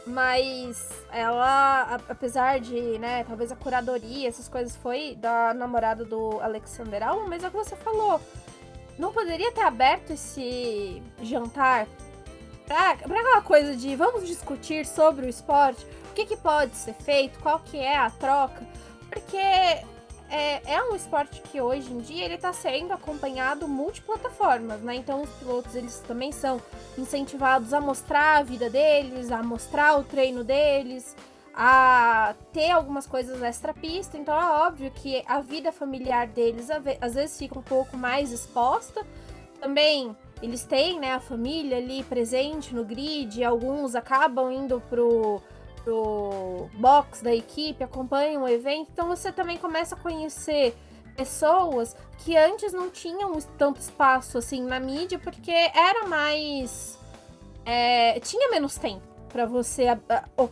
mas ela, apesar de, né, talvez a curadoria, essas coisas, foi da namorada do Alexander Albon, mas é o que você falou. Não poderia ter aberto esse jantar pra aquela coisa de vamos discutir sobre o esporte, o que pode ser feito, qual que é a troca, porque é um esporte que hoje em dia ele tá sendo acompanhado multiplataformas, né? Então os pilotos eles também são incentivados a mostrar a vida deles, a mostrar o treino deles, a ter algumas coisas extra-pista, então é óbvio que a vida familiar deles às vezes fica um pouco mais exposta. Também eles têm, né, a família ali presente no grid, alguns acabam indo pro box da equipe, acompanham o evento, então você também começa a conhecer pessoas que antes não tinham tanto espaço assim na mídia, porque era mais... tinha menos tempo para você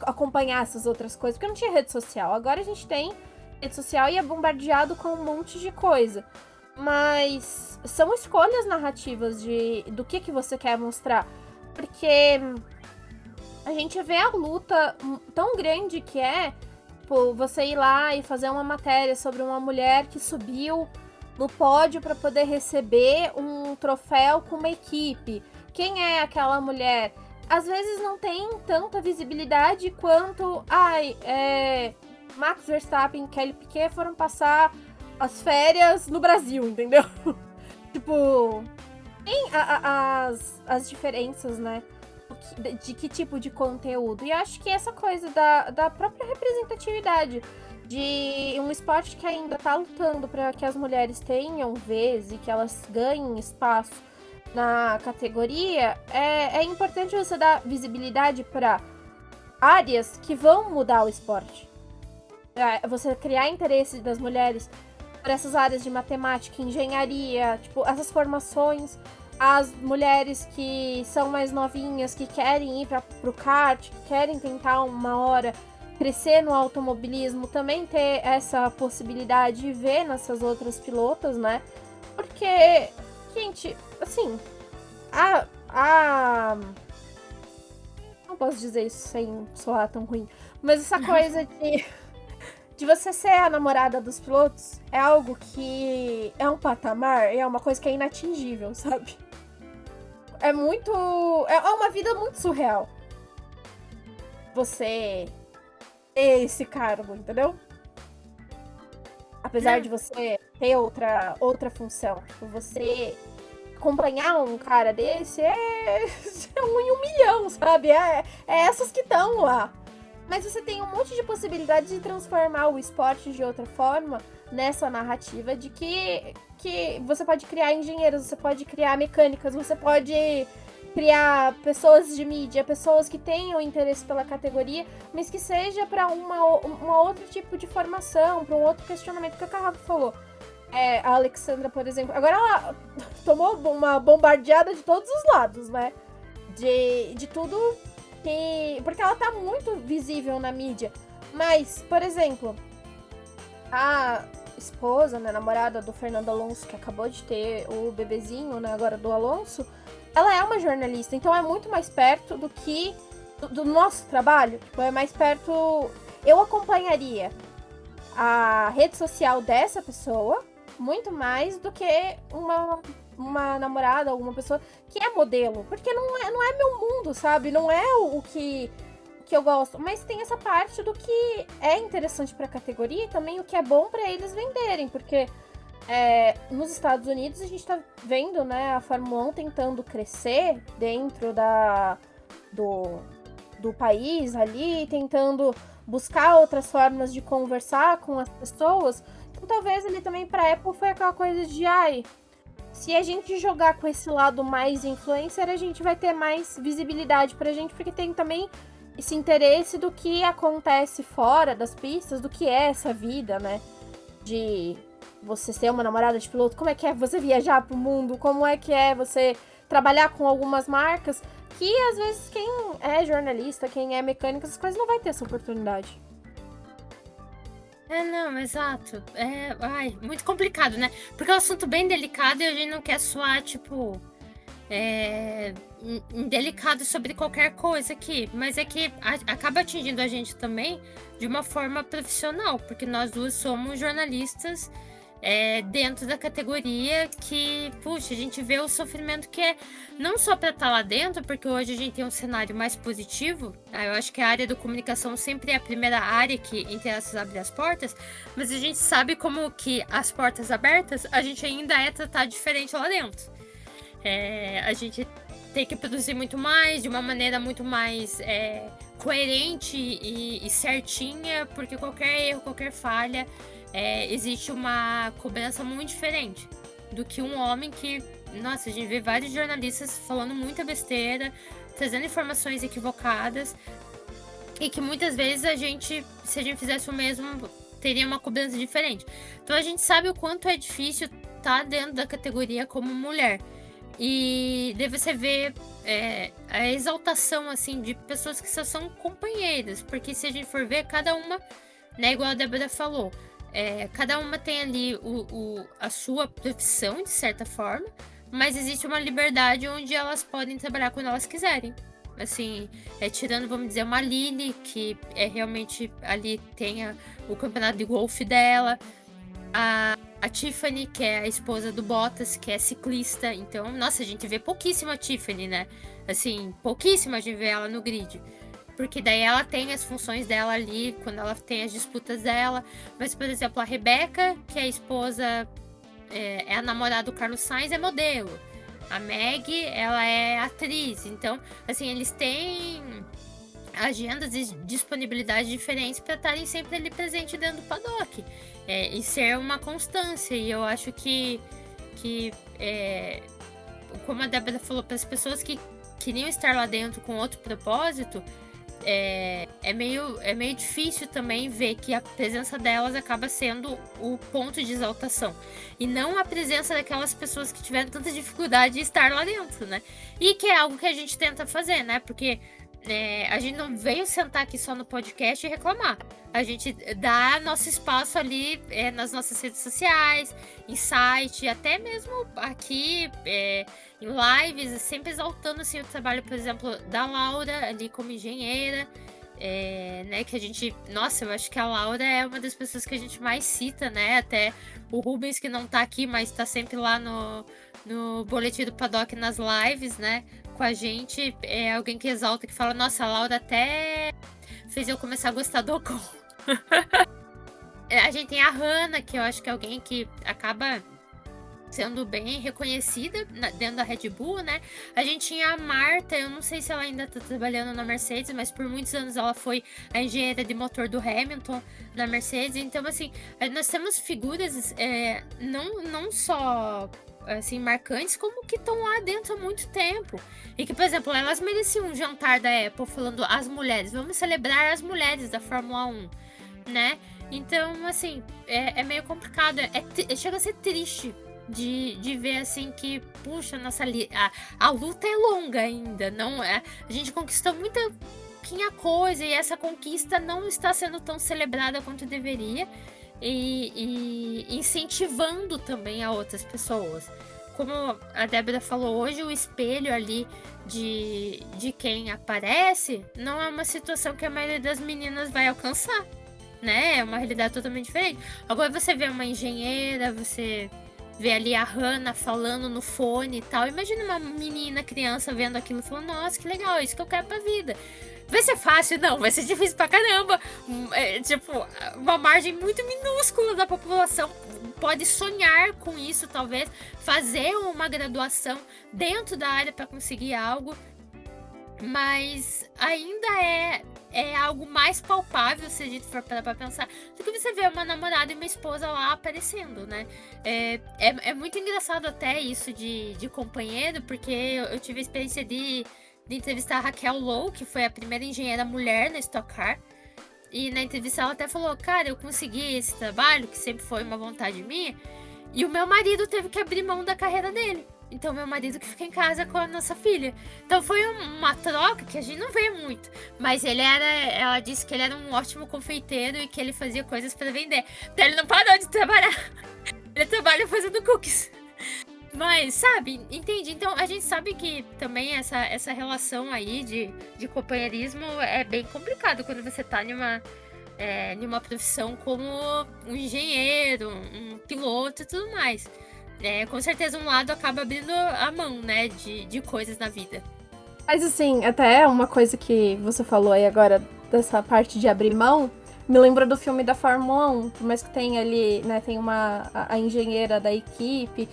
acompanhar essas outras coisas, porque não tinha rede social. Agora a gente tem rede social e é bombardeado com um monte de coisa. Mas são escolhas narrativas do que você quer mostrar. Porque a gente vê a luta tão grande que tipo, você ir lá e fazer uma matéria sobre uma mulher que subiu no pódio para poder receber um troféu com uma equipe. Quem é aquela mulher? Às vezes não tem tanta visibilidade quanto Max Verstappen e Kelly Piquet foram passar as férias no Brasil, entendeu? Tipo, tem as diferenças, né? De que tipo de conteúdo. E acho que essa coisa da própria representatividade de um esporte que ainda tá lutando para que as mulheres tenham vez e que elas ganhem espaço na categoria, é importante você dar visibilidade para áreas que vão mudar o esporte. Você criar interesse das mulheres por essas áreas de matemática, engenharia, tipo, essas formações, as mulheres que são mais novinhas, que querem ir pro kart, que querem tentar uma hora crescer no automobilismo, também ter essa possibilidade de ver nessas outras pilotas, né? Porque, gente, assim, não posso dizer isso sem soar tão ruim, mas essa coisa de você ser a namorada dos pilotos é algo que é um patamar, é uma coisa que é inatingível, sabe? É uma vida muito surreal. Você ter esse cargo, entendeu? Apesar de você ter outra função. Tipo, você acompanhar um cara desse é um em 1 milhão, sabe? É essas que estão lá. Mas você tem um monte de possibilidade de transformar o esporte de outra forma nessa narrativa de que você pode criar engenheiros, você pode criar mecânicas, você pode criar pessoas de mídia, pessoas que tenham interesse pela categoria, mas que seja para uma outro tipo de formação, para um outro questionamento que a Carrafa falou. A Alexandra, por exemplo, agora ela tomou uma bombardeada de todos os lados, né? De tudo que... Porque ela tá muito visível na mídia. Mas, por exemplo, a esposa, né, namorada do Fernando Alonso, que acabou de ter o bebezinho, né, agora do Alonso, ela é uma jornalista, então é muito mais perto do que do nosso trabalho. Tipo, é mais perto... Eu acompanharia a rede social dessa pessoa muito mais do que uma namorada, alguma pessoa que é modelo. Porque não é meu mundo, sabe? Não é o que eu gosto. Mas tem essa parte do que é interessante pra categoria e também o que é bom pra eles venderem. Porque nos Estados Unidos a gente tá vendo, né, a Fórmula 1 tentando crescer dentro do país ali, tentando buscar outras formas de conversar com as pessoas. Então talvez ali também pra Apple foi aquela coisa de se a gente jogar com esse lado mais influencer, a gente vai ter mais visibilidade pra gente, porque tem também esse interesse do que acontece fora das pistas, do que é essa vida, né? De você ser uma namorada de piloto, como é que é você viajar pro mundo, como é que é você trabalhar com algumas marcas, que às vezes quem é jornalista, quem é mecânico, essas coisas não vai ter essa oportunidade. Não, exato. Muito complicado, né? Porque é um assunto bem delicado e a gente não quer soar, tipo, indelicado sobre qualquer coisa aqui. Mas é que acaba atingindo a gente também de uma forma profissional, porque nós duas somos jornalistas dentro da categoria que, puxa, a gente vê o sofrimento que é não só para estar lá dentro, porque hoje a gente tem um cenário mais positivo. Eu acho que a área da comunicação sempre é a primeira área que, entre essas, abre as portas, mas a gente sabe como que as portas abertas, a gente ainda é tratado diferente lá dentro. A gente tem que produzir muito mais, de uma maneira muito mais coerente e certinha, porque qualquer erro, qualquer falha, existe uma cobrança muito diferente do que um homem que, nossa, a gente vê vários jornalistas falando muita besteira, trazendo informações equivocadas, e que muitas vezes a gente, se a gente fizesse o mesmo, teria uma cobrança diferente. Então a gente sabe o quanto é difícil estar dentro da categoria como mulher. E daí você vê a exaltação, assim, de pessoas que só são companheiras. Porque se a gente for ver, cada uma, né, igual a Débora falou, cada uma tem ali a sua profissão, de certa forma, mas existe uma liberdade onde elas podem trabalhar quando elas quiserem. Assim, tirando, vamos dizer, uma Lily, que realmente ali tem o campeonato de golfe dela, a Tiffany, que é a esposa do Bottas, que é ciclista. Então, nossa, a gente vê pouquíssima Tiffany, né? Assim, pouquíssima a gente vê ela no grid. Porque daí ela tem as funções dela ali, quando ela tem as disputas dela. Mas, por exemplo, a Rebecca, que é a esposa, é a namorada do Carlos Sainz, é modelo. A Meg, ela é atriz. Então, assim, eles têm agendas e disponibilidade diferentes para estarem sempre ali presente dentro do paddock. E ser uma constância. E eu acho que como a Débora falou, para as pessoas que queriam estar lá dentro com outro propósito, é meio difícil também ver que a presença delas acaba sendo o ponto de exaltação. E não a presença daquelas pessoas que tiveram tanta dificuldade de estar lá dentro, né? E que é algo que a gente tenta fazer, né? Porque a gente não veio sentar aqui só no podcast e reclamar. A gente dá nosso espaço ali nas nossas redes sociais, em site, até mesmo aqui em lives, sempre exaltando assim, o trabalho, por exemplo, da Laura ali como engenheira. Né, que a gente... Nossa, eu acho que a Laura é uma das pessoas que a gente mais cita, né? Até o Rubens, que não tá aqui, mas tá sempre lá no Boletim do Paddock, nas lives, né? Com a gente. É alguém que exalta, que fala, nossa, a Laura até fez eu começar a gostar do Ocon. A gente tem a Hannah, que eu acho que é alguém que acaba sendo bem reconhecida dentro da Red Bull, né? A gente tinha a Marta, eu não sei se ela ainda tá trabalhando na Mercedes, mas por muitos anos ela foi a engenheira de motor do Hamilton na Mercedes. Então, assim, nós temos figuras não só assim, marcantes, como que estão lá dentro há muito tempo. E que, por exemplo, elas mereciam um jantar da Apple falando as mulheres, vamos celebrar as mulheres da Fórmula 1. né? Então, assim, é meio complicado. Chega a ser triste de ver, assim, que, puxa, a luta é longa ainda. Não é, a gente conquistou muita pouquinha coisa e essa conquista não está sendo tão celebrada quanto deveria. E incentivando também a outras pessoas. Como a Débora falou hoje, o espelho ali de quem aparece não é uma situação que a maioria das meninas vai alcançar, né? É uma realidade totalmente diferente. Agora você vê uma engenheira, você vê ali a Hannah falando no fone e tal. Imagina uma menina, criança, vendo aquilo e falando, nossa, que legal, é isso que eu quero pra vida. Vai ser fácil? Não, vai ser difícil pra caramba. Tipo, uma margem muito minúscula da população pode sonhar com isso, talvez, fazer uma graduação dentro da área para conseguir algo, mas ainda é algo mais palpável, se a gente for parar pra pensar, do que você vê uma namorada e uma esposa lá aparecendo, né? É muito engraçado até isso de companheiro, porque eu tive a experiência de entrevistar a Raquel Lowe, que foi a primeira engenheira mulher na Stock Car. E na entrevista ela até falou, cara, eu consegui esse trabalho, que sempre foi uma vontade minha, e o meu marido teve que abrir mão da carreira dele. Então, meu marido que fica em casa com a nossa filha. Então, foi uma troca que a gente não vê muito. Mas ela disse que ele era um ótimo confeiteiro e que ele fazia coisas para vender. Então, ele não parou de trabalhar. Ele trabalha fazendo cookies. Mas, sabe, entende? Então, a gente sabe que também essa relação aí de companheirismo é bem complicado quando você tá numa profissão como um engenheiro, um piloto e tudo mais. Com certeza um lado acaba abrindo a mão, né, de coisas na vida. Mas assim, até uma coisa que você falou aí agora, dessa parte de abrir mão, me lembra do filme da Fórmula 1, por mais que tenha ali, né, tem a engenheira da equipe,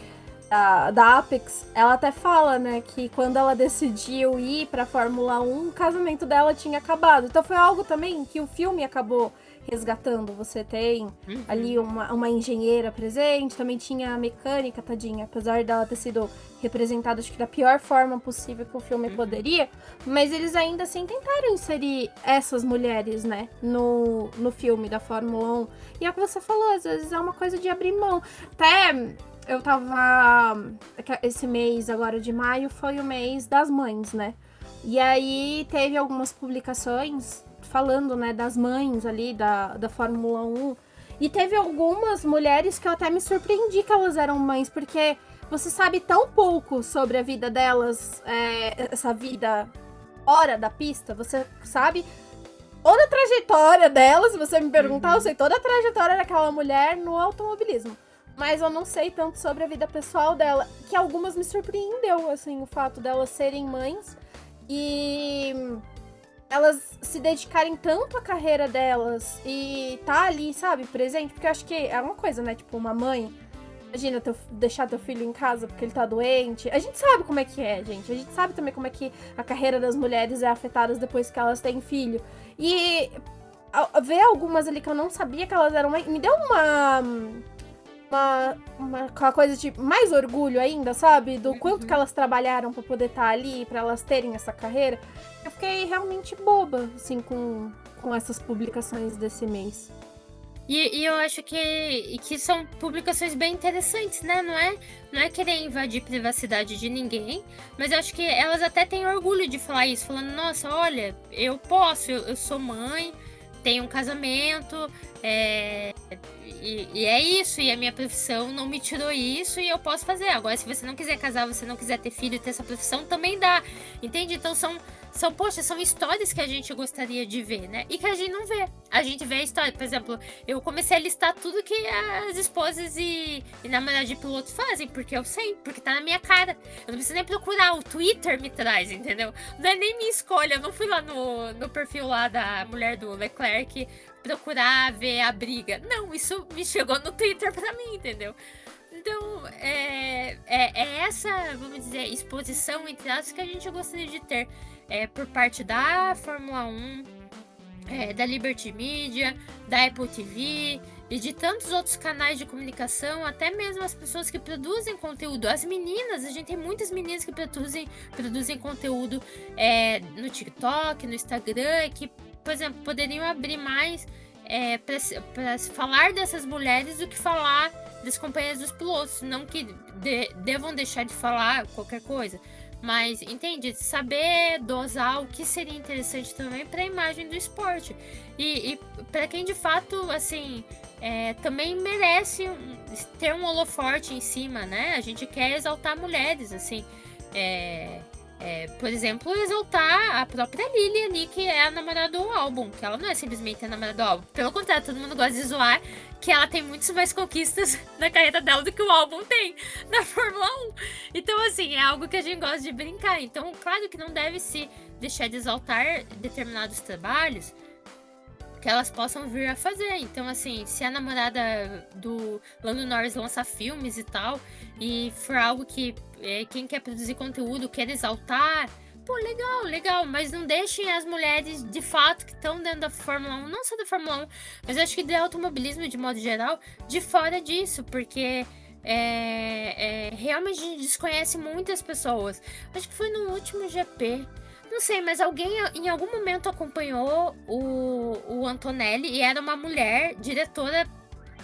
da Apex, ela até fala, né, que quando ela decidiu ir pra Fórmula 1, o casamento dela tinha acabado. Então foi algo também que o filme acabou resgatando. Você tem ali uma engenheira presente, também tinha a mecânica, tadinha, apesar dela ter sido representada, acho que da pior forma possível que o filme poderia, mas eles ainda assim tentaram inserir essas mulheres, né, no filme da Fórmula 1. E é o que você falou, às vezes é uma coisa de abrir mão. Até eu tava... Esse mês agora de maio foi o mês das mães, né? E aí teve algumas publicações falando, né, das mães ali da Fórmula 1. E teve algumas mulheres que eu até me surpreendi que elas eram mães, porque você sabe tão pouco sobre a vida delas, essa vida fora da pista. Você sabe toda a trajetória delas, se você me perguntar, eu sei toda a trajetória daquela mulher no automobilismo. Mas eu não sei tanto sobre a vida pessoal dela, que algumas me surpreendeu, assim, o fato delas serem mães e elas se dedicarem tanto à carreira delas e tá ali, sabe, presente, porque eu acho que é uma coisa, né, tipo, uma mãe, imagina deixar teu filho em casa porque ele tá doente, a gente sabe como é que é, gente, a gente sabe também como é que a carreira das mulheres é afetada depois que elas têm filho, e ver algumas ali que eu não sabia que elas eram mães, me deu uma coisa de mais orgulho ainda, sabe? Do quanto que elas trabalharam pra poder estar ali, pra elas terem essa carreira. Eu fiquei realmente boba, assim, com essas publicações desse mês. E eu acho que são publicações bem interessantes, né? Não é querer invadir privacidade de ninguém, mas eu acho que elas até têm orgulho de falar isso, falando, nossa, olha, eu posso, eu sou mãe, tenho um casamento, e é isso, e a minha profissão não me tirou isso e eu posso fazer. Agora, se você não quiser casar, você não quiser ter filho e ter essa profissão, também dá, entende? Então poxa, são histórias que a gente gostaria de ver, né? E que a gente não vê. A gente vê a história, por exemplo, eu comecei a listar tudo que as esposas e namoradas de piloto fazem, porque eu sei, porque tá na minha cara. Eu não preciso nem procurar, o Twitter me traz, entendeu? Não é nem minha escolha, eu não fui lá no perfil lá da mulher do Leclerc procurar ver a briga. Não, isso me chegou no Twitter pra mim, entendeu? Então, é essa, vamos dizer, exposição entre aspas que a gente gostaria de ter por parte da Fórmula 1, da Liberty Media, da Apple TV e de tantos outros canais de comunicação, até mesmo as pessoas que produzem conteúdo. As meninas, a gente tem muitas meninas que produzem conteúdo no TikTok, no Instagram, que, por exemplo, poderiam abrir mais pra se falar dessas mulheres do que falar das companhias dos pilotos. Não que devam deixar de falar qualquer coisa. Mas, entende? Saber dosar o que seria interessante também para a imagem do esporte. E para quem de fato, assim, também merece ter um holoforte em cima, né? A gente quer exaltar mulheres, assim. Por exemplo, exaltar a própria Lily ali, que é a namorada do álbum. Que ela não é simplesmente a namorada do álbum. Pelo contrário, todo mundo gosta de zoar que ela tem muitas mais conquistas na carreira dela do que o álbum tem na Fórmula 1. Então, assim, é algo que a gente gosta de brincar. Então, claro que não deve se deixar de exaltar determinados trabalhos que elas possam vir a fazer. Então, assim, se a namorada do Lando Norris lança filmes e tal, e for algo que quem quer produzir conteúdo quer exaltar, pô, legal, mas não deixem as mulheres, de fato, que estão dentro da Fórmula 1, não só da Fórmula 1, mas acho que do automobilismo de modo geral, de fora disso, porque realmente a gente desconhece muitas pessoas. Acho que foi no último GP, não sei, mas alguém em algum momento acompanhou o Antonelli e era uma mulher, diretora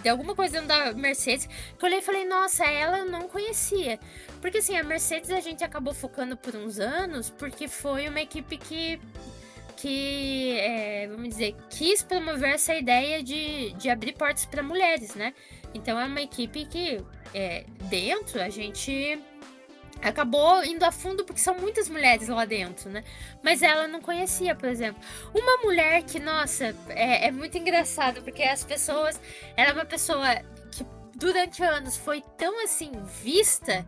de alguma coisa da Mercedes, que eu olhei e falei, nossa, ela eu não conhecia. Porque assim, a Mercedes a gente acabou focando por uns anos, porque foi uma equipe que vamos dizer, quis promover essa ideia de abrir portas para mulheres, né? Então é uma equipe que dentro a gente acabou indo a fundo porque são muitas mulheres lá dentro, né? Mas ela não conhecia, por exemplo. Uma mulher que, nossa, é muito engraçado, porque as pessoas... Ela é uma pessoa que durante anos foi tão, assim, vista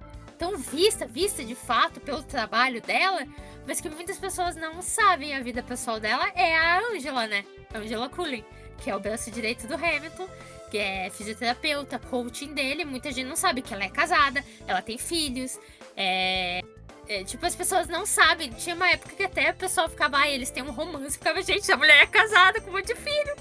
de fato pelo trabalho dela, mas que muitas pessoas não sabem a vida pessoal dela, é a Angela, né? Angela Cullen, que é o braço direito do Hamilton, que é fisioterapeuta, coaching dele. Muita gente não sabe que ela é casada, ela tem filhos. Tipo, as pessoas não sabem. Tinha uma época que até o pessoal ficava, eles têm um romance, ficava, gente, a mulher é casada com um monte de filho.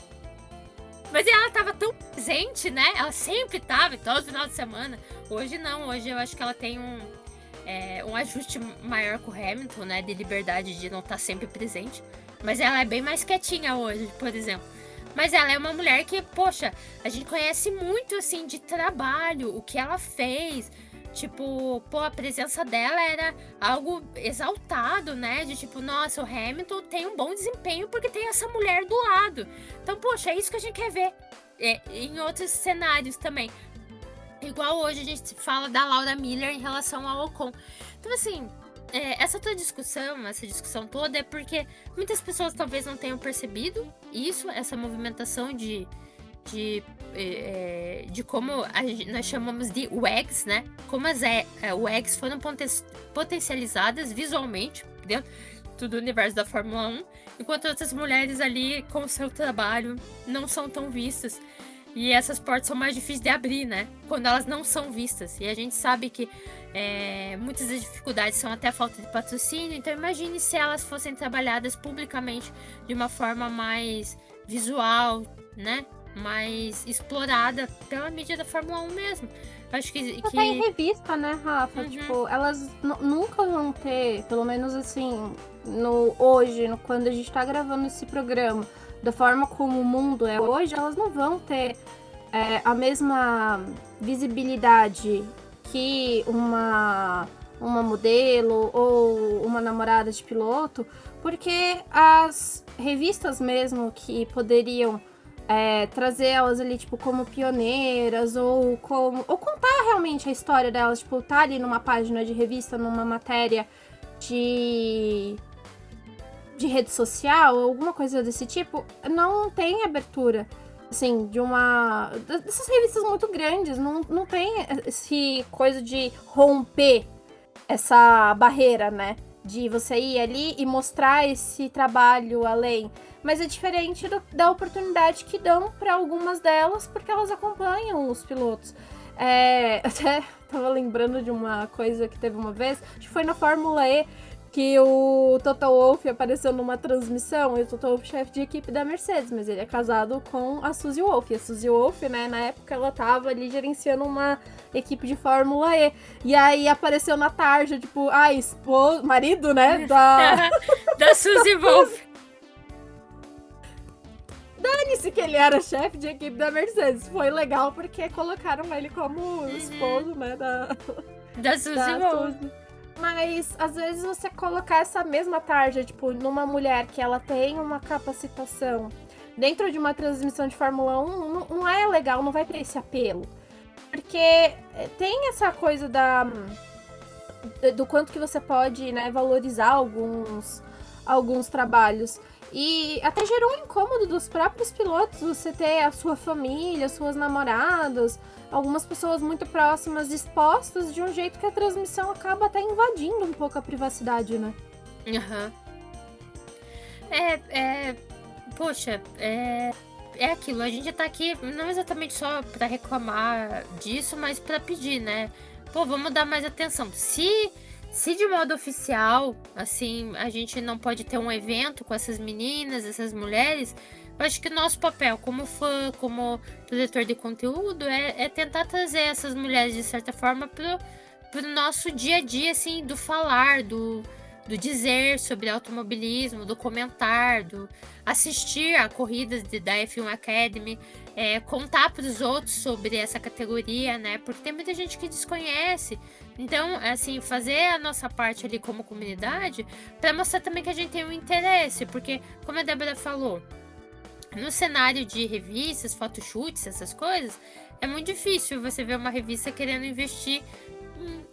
Mas ela tava tão presente, né? Ela sempre tava, todo final de semana. Hoje não, hoje eu acho que ela tem um ajuste maior com o Hamilton, né? De liberdade de não estar sempre presente. Mas ela é bem mais quietinha hoje, por exemplo. Mas ela é uma mulher que, poxa, a gente conhece muito, assim, de trabalho, o que ela fez. Tipo, pô, a presença dela era algo exaltado, né? De tipo, nossa, o Hamilton tem um bom desempenho porque tem essa mulher do lado. Então, poxa, é isso que a gente quer ver em outros cenários também. Igual hoje a gente fala da Laura Miller em relação ao Ocon. Então, assim, essa discussão toda é porque muitas pessoas talvez não tenham percebido isso, essa movimentação de como nós chamamos de WEGs, né? Como as WEGs foram potencializadas visualmente dentro do universo da Fórmula 1, enquanto outras mulheres ali com o seu trabalho não são tão vistas. E essas portas são mais difíceis de abrir, né? Quando elas não são vistas. E a gente sabe que muitas das dificuldades são até a falta de patrocínio. Então imagine se elas fossem trabalhadas publicamente de uma forma mais visual, né? Mais explorada pela mídia da Fórmula 1 mesmo. Acho que até em revista, né, Rafa? Uhum. Tipo, elas nunca vão ter, pelo menos assim, hoje, quando a gente tá gravando esse programa, da forma como o mundo é hoje, elas não vão ter a mesma visibilidade que uma modelo ou uma namorada de piloto, porque as revistas mesmo que poderiam trazer elas ali, tipo, como pioneiras ou contar realmente a história delas, tipo, tá ali numa página de revista, numa matéria de rede social, alguma coisa desse tipo, não tem abertura, assim, dessas revistas muito grandes, não tem esse coisa de romper essa barreira, né, de você ir ali e mostrar esse trabalho além. Mas é diferente da oportunidade que dão para algumas delas, porque elas acompanham os pilotos. Até tava lembrando de uma coisa que teve uma vez, acho que foi na Fórmula E, que o Toto Wolff apareceu numa transmissão, e o Toto Wolff é chefe de equipe da Mercedes, mas ele é casado com a Suzy Wolff. E a Suzy Wolff, né, na época ela tava ali gerenciando uma equipe de Fórmula E. E aí apareceu na tarja, tipo, marido, né, da Suzy Wolff. Da dane-se que ele era chefe de equipe da Mercedes. Foi legal porque colocaram ele como esposo, né, Da Suzy Bolt. Mas, às vezes, você colocar essa mesma tarja, tipo, numa mulher que ela tem uma capacitação dentro de uma transmissão de Fórmula 1, não é legal, não vai ter esse apelo. Porque tem essa coisa do quanto que você pode, né, valorizar alguns trabalhos. E até gerou um incômodo dos próprios pilotos, você ter a sua família, suas namoradas, algumas pessoas muito próximas expostas de um jeito que a transmissão acaba até invadindo um pouco a privacidade, né? Aham. Poxa, é aquilo, a gente tá aqui não exatamente só pra reclamar disso, mas pra pedir, né? Pô, vamos dar mais atenção. Se de modo oficial, assim, a gente não pode ter um evento com essas meninas, essas mulheres, eu acho que o nosso papel como fã, como produtor de conteúdo, é tentar trazer essas mulheres, de certa forma, pro nosso dia a dia, assim, do falar, do dizer sobre automobilismo, do comentar, do assistir a corridas da F1 Academy, contar para os outros sobre essa categoria, né? Porque tem muita gente que desconhece. Então, assim, fazer a nossa parte ali como comunidade para mostrar também que a gente tem um interesse, porque, como a Débora falou, no cenário de revistas, photoshoots, essas coisas, é muito difícil você ver uma revista querendo investir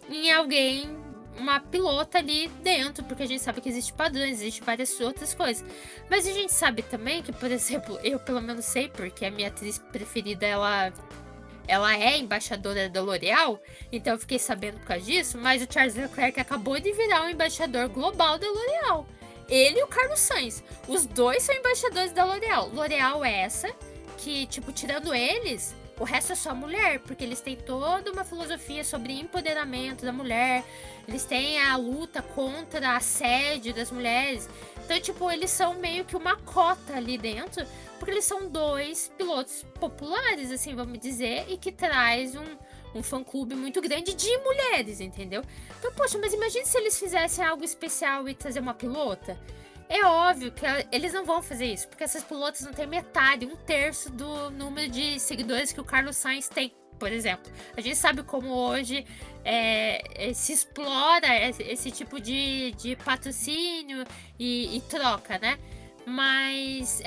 em alguém, uma pilota ali dentro, porque a gente sabe que existe padrões, existe várias outras coisas. Mas a gente sabe também que, por exemplo, eu pelo menos sei, porque a minha atriz preferida, ela é embaixadora da L'Oréal, então eu fiquei sabendo por causa disso, mas o Charles Leclerc acabou de virar o embaixador global da L'Oréal. Ele e o Carlos Sainz, os dois são embaixadores da L'Oréal. L'Oréal é essa, que, tipo, tirando eles, o resto é só mulher, porque eles têm toda uma filosofia sobre empoderamento da mulher, eles têm a luta contra assédio das mulheres. Então, tipo, eles são meio que uma cota ali dentro, porque eles são dois pilotos populares, assim, vamos dizer, e que traz um fã-clube muito grande de mulheres, entendeu? Então, poxa, mas imagine se eles fizessem algo especial e trazer uma pilota. É óbvio que eles não vão fazer isso, porque essas pilotas não têm metade, 1/3 do número de seguidores que o Carlos Sainz tem, por exemplo. A gente sabe como hoje se explora esse tipo de patrocínio e troca, né? Mas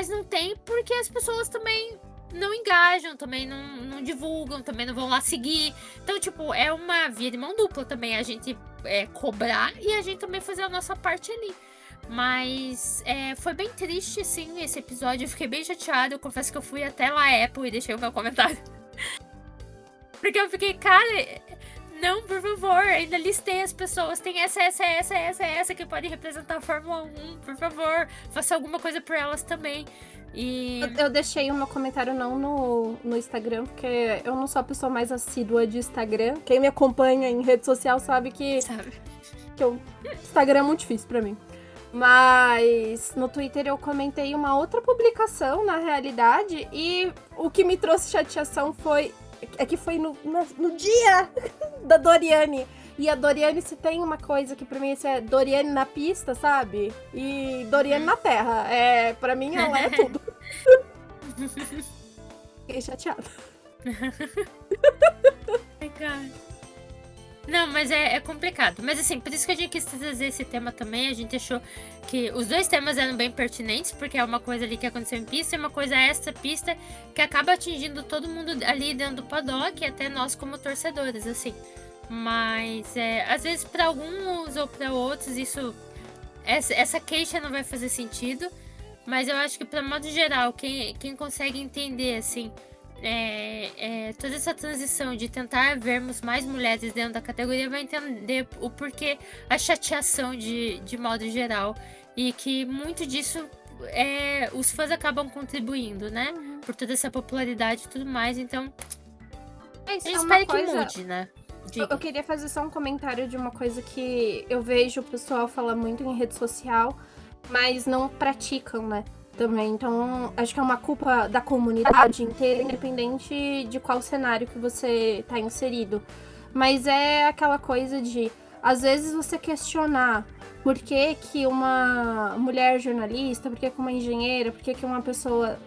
não tem porque as pessoas também não engajam, também não divulgam, também não vão lá seguir. Então, tipo, é uma via de mão dupla também a gente cobrar e a gente também fazer a nossa parte ali. Mas foi bem triste, assim, esse episódio. Eu fiquei bem chateada. Eu confesso que eu fui até lá Apple e deixei o meu comentário. Porque eu fiquei, cara, não, por favor, ainda listei as pessoas. Tem essa que pode representar a Fórmula 1, por favor. Faça alguma coisa por elas também. E eu deixei o meu comentário não no Instagram, porque eu não sou a pessoa mais assídua de Instagram. Quem me acompanha em rede social sabe que Instagram é muito difícil pra mim. Mas no Twitter eu comentei uma outra publicação, na realidade, e o que me trouxe chateação foi no dia da Doriane. E a Doriane, se tem uma coisa que pra mim é Doriane na pista, sabe? E Doriane na terra. Pra mim ela é tudo. Fiquei chateada. Não, mas é complicado. Mas assim, por isso que a gente quis trazer esse tema também. A gente achou que os dois temas eram bem pertinentes, porque é uma coisa ali que aconteceu em pista e uma coisa extra pista que acaba atingindo todo mundo ali dentro do paddock e até nós como torcedores, assim. Mas às vezes para alguns ou para outros essa queixa não vai fazer sentido. Mas eu acho que para modo geral, quem consegue entender, assim, toda essa transição de tentar vermos mais mulheres dentro da categoria vai entender o porquê a chateação de modo geral e que muito disso os fãs acabam contribuindo, né? Por toda essa popularidade e tudo mais, então a gente espera que mude, né? Eu queria fazer só um comentário de uma coisa que eu vejo o pessoal falar muito em rede social, mas não praticam, né? Também. Então, acho que é uma culpa da comunidade inteira, independente de qual cenário que você tá inserido. Mas é aquela coisa de, às vezes, você questionar por que que uma mulher jornalista, por que que uma engenheira, por que que uma pessoa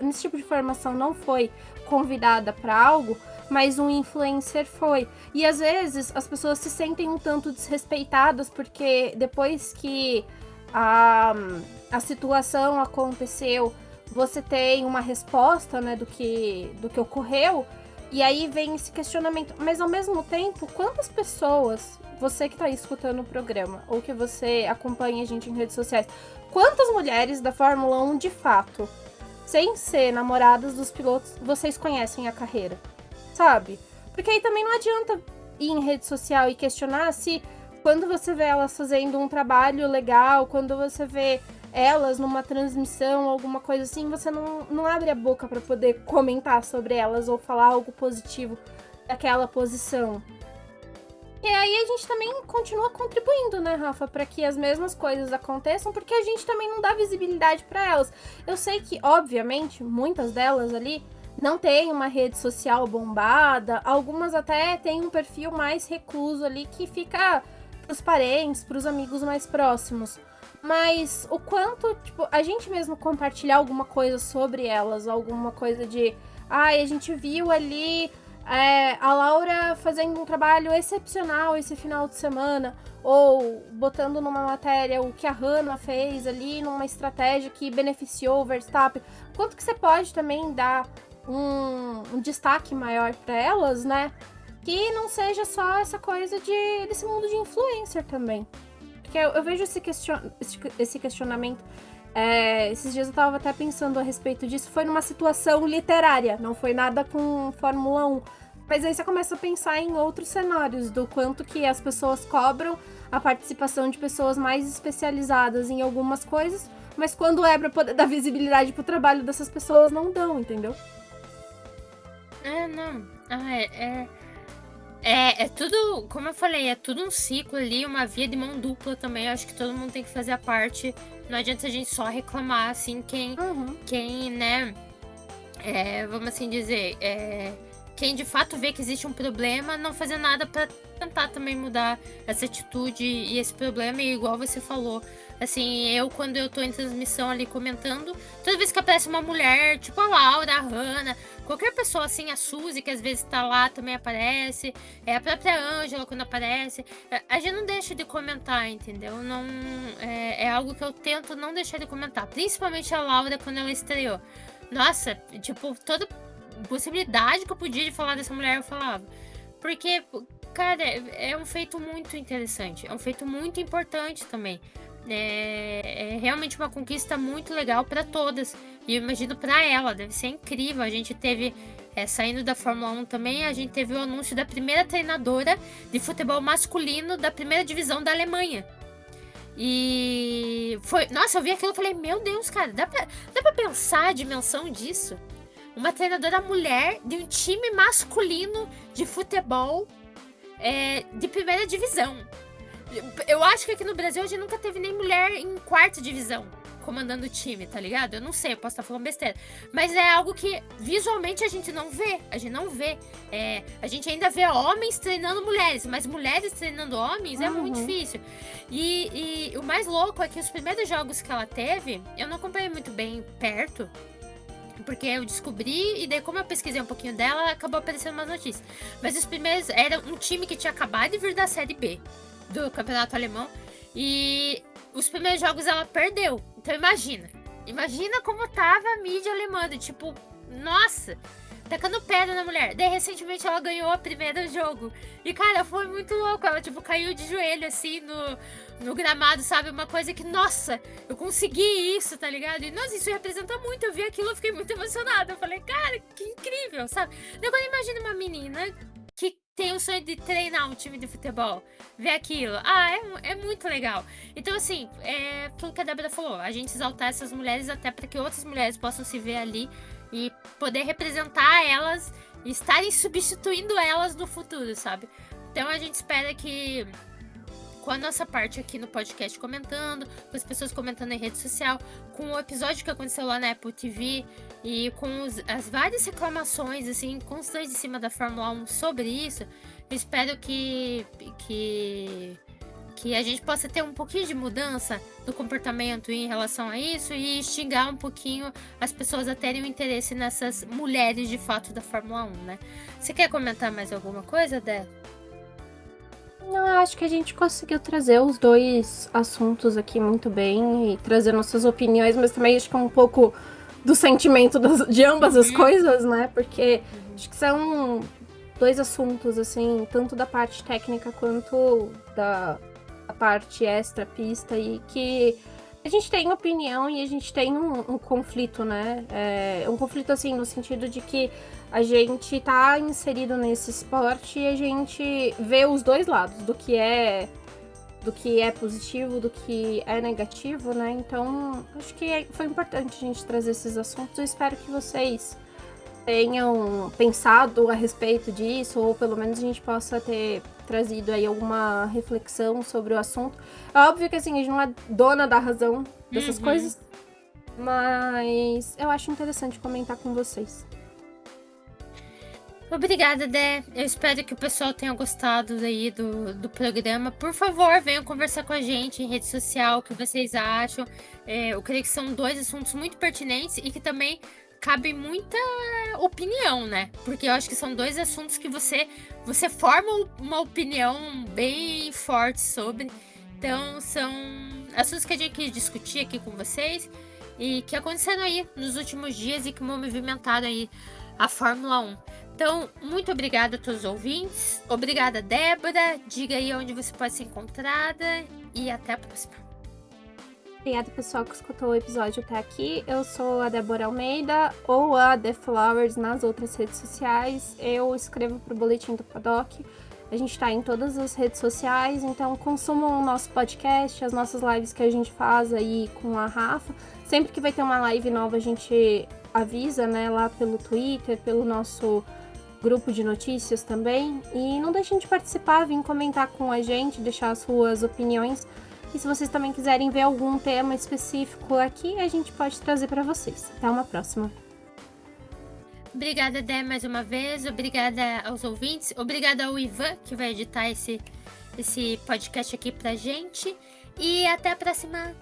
nesse tipo de formação não foi convidada para algo, mas um influencer foi. E às vezes as pessoas se sentem um tanto desrespeitadas porque depois que a situação aconteceu, você tem uma resposta, né, do que ocorreu, e aí vem esse questionamento. Mas ao mesmo tempo, quantas pessoas, você que tá aí escutando o programa, ou que você acompanha a gente em redes sociais, quantas mulheres da Fórmula 1 de fato, sem ser namoradas dos pilotos, vocês conhecem a carreira? Sabe? Porque aí também não adianta ir em rede social e questionar se quando você vê elas fazendo um trabalho legal, quando você vê elas numa transmissão, alguma coisa assim, você não abre a boca para poder comentar sobre elas ou falar algo positivo daquela posição. E aí a gente também continua contribuindo, né, Rafa, para que as mesmas coisas aconteçam, porque a gente também não dá visibilidade para elas. Eu sei que, obviamente, muitas delas ali não têm uma rede social bombada, algumas até têm um perfil mais recluso ali que fica pros parentes, pros amigos mais próximos. Mas o quanto, tipo, a gente mesmo compartilhar alguma coisa sobre elas, alguma coisa de, ai, a gente viu ali a Laura fazendo um trabalho excepcional esse final de semana, ou botando numa matéria o que a Hannah fez ali numa estratégia que beneficiou o Verstappen. Quanto que você pode também dar um destaque maior para elas, né? Que não seja só essa coisa desse mundo de influencer também. Porque eu vejo esse questionamento. Esses dias eu tava até pensando a respeito disso. Foi numa situação literária, não foi nada com Fórmula 1. Mas aí você começa a pensar em outros cenários, do quanto que as pessoas cobram a participação de pessoas mais especializadas em algumas coisas, mas quando é pra poder dar visibilidade pro trabalho dessas pessoas, não dão, entendeu? Não. É tudo, como eu falei, é tudo um ciclo ali, uma via de mão dupla também. Eu acho que todo mundo tem que fazer a parte. Não adianta a gente só reclamar, assim, quem né, vamos assim dizer, quem de fato vê que existe um problema, não fazer nada pra tentar também mudar essa atitude e esse problema. E igual você falou, assim, quando eu tô em transmissão ali comentando, toda vez que aparece uma mulher, tipo a Laura, a Hannah, qualquer pessoa assim, a Suzy, que às vezes tá lá, também aparece, a própria Ângela quando aparece, a gente não deixa de comentar, entendeu? Não, é algo que eu tento não deixar de comentar, principalmente a Laura quando ela estreou. Nossa, tipo, toda possibilidade que eu podia de falar dessa mulher, eu falava. Porque, cara, é um feito muito interessante, é um feito muito importante também. É realmente uma conquista muito legal para todas. E eu imagino para ela, deve ser incrível. A gente teve, saindo da Fórmula 1 também, a gente teve o anúncio da primeira treinadora de futebol masculino da primeira divisão da Alemanha. E foi. Nossa, eu vi aquilo e falei, meu Deus, cara, dá pra pensar a dimensão disso? Uma treinadora mulher de um time masculino de futebol de primeira divisão. Eu acho que aqui no Brasil a gente nunca teve nem mulher em quarta divisão comandando o time, tá ligado? Eu não sei, eu posso estar falando besteira. Mas é algo que visualmente a gente não vê. A gente não vê. A gente ainda vê homens treinando mulheres, mas mulheres treinando homens é muito difícil. E o mais louco é que os primeiros jogos que ela teve, eu não acompanhei muito bem perto, porque eu descobri, e daí como eu pesquisei um pouquinho dela, acabou aparecendo umas notícias. Mas os primeiros, era um time que tinha acabado de vir da Série B do campeonato alemão, e os primeiros jogos ela perdeu. Então imagina como tava a mídia alemã, tipo, nossa, tacando pedra na mulher. Daí recentemente ela ganhou o primeiro jogo, e cara, foi muito louco. Ela tipo caiu de joelho assim no gramado, sabe? Uma coisa que, nossa, eu consegui isso, tá ligado? E nossa, isso representa muito. Eu vi aquilo, eu fiquei muito emocionada. Eu falei, cara, que incrível, sabe? Agora imagina uma menina que tem o sonho de treinar um time de futebol, ver aquilo. É muito legal. Então, assim, tudo que a Débora falou, a gente exaltar essas mulheres até para que outras mulheres possam se ver ali e poder representar elas e estarem substituindo elas no futuro, sabe? Então a gente espera que com a nossa parte aqui no podcast comentando, com as pessoas comentando em rede social, com o episódio que aconteceu lá na Apple TV e com as várias reclamações assim, constantes em cima da Fórmula 1 sobre isso, eu espero que Que a gente possa ter um pouquinho de mudança do comportamento em relação a isso e instigar um pouquinho as pessoas a terem um interesse nessas mulheres de fato da Fórmula 1, né? Você quer comentar mais alguma coisa, Dé? Não, eu acho que a gente conseguiu trazer os dois assuntos aqui muito bem e trazer nossas opiniões, mas também acho que é um pouco do sentimento de ambas as coisas, né? Porque acho que são dois assuntos, assim, tanto da parte técnica quanto da parte extra-pista, e que a gente tem opinião e a gente tem um conflito, né? Um conflito, assim, no sentido de que a gente tá inserido nesse esporte e a gente vê os dois lados, do que é positivo, do que é negativo, né? Então, acho que foi importante a gente trazer esses assuntos. Eu espero que vocês tenham pensado a respeito disso, ou pelo menos a gente possa ter trazido aí alguma reflexão sobre o assunto. É óbvio que, assim, a gente não é dona da razão dessas coisas, mas eu acho interessante comentar com vocês. Obrigada, Dé. Eu espero que o pessoal tenha gostado aí do programa. Por favor, venham conversar com a gente em rede social, o que vocês acham. Eu creio que são dois assuntos muito pertinentes e que também cabe muita opinião, né? Porque eu acho que são dois assuntos que você forma uma opinião bem forte sobre. Então, são assuntos que a gente quis discutir aqui com vocês e que aconteceram aí nos últimos dias e que movimentaram aí a Fórmula 1. Então, muito obrigada a todos os ouvintes. Obrigada, Débora. Diga aí onde você pode ser encontrada e até a próxima. Obrigada, pessoal, que escutou o episódio até aqui. Eu sou a Débora Almeida, ou a The Flowers nas outras redes sociais. Eu escrevo para o Boletim do Paddock. A gente está em todas as redes sociais, então consumam o nosso podcast, as nossas lives que a gente faz aí com a Rafa. Sempre que vai ter uma live nova, a gente avisa, né, lá pelo Twitter, pelo nosso grupo de notícias também. E não deixem de participar, vir comentar com a gente, deixar as suas opiniões. E se vocês também quiserem ver algum tema específico aqui, a gente pode trazer para vocês. Até uma próxima. Obrigada, Dé, mais uma vez. Obrigada aos ouvintes. Obrigada ao Ivan, que vai editar esse podcast aqui pra gente. E até a próxima.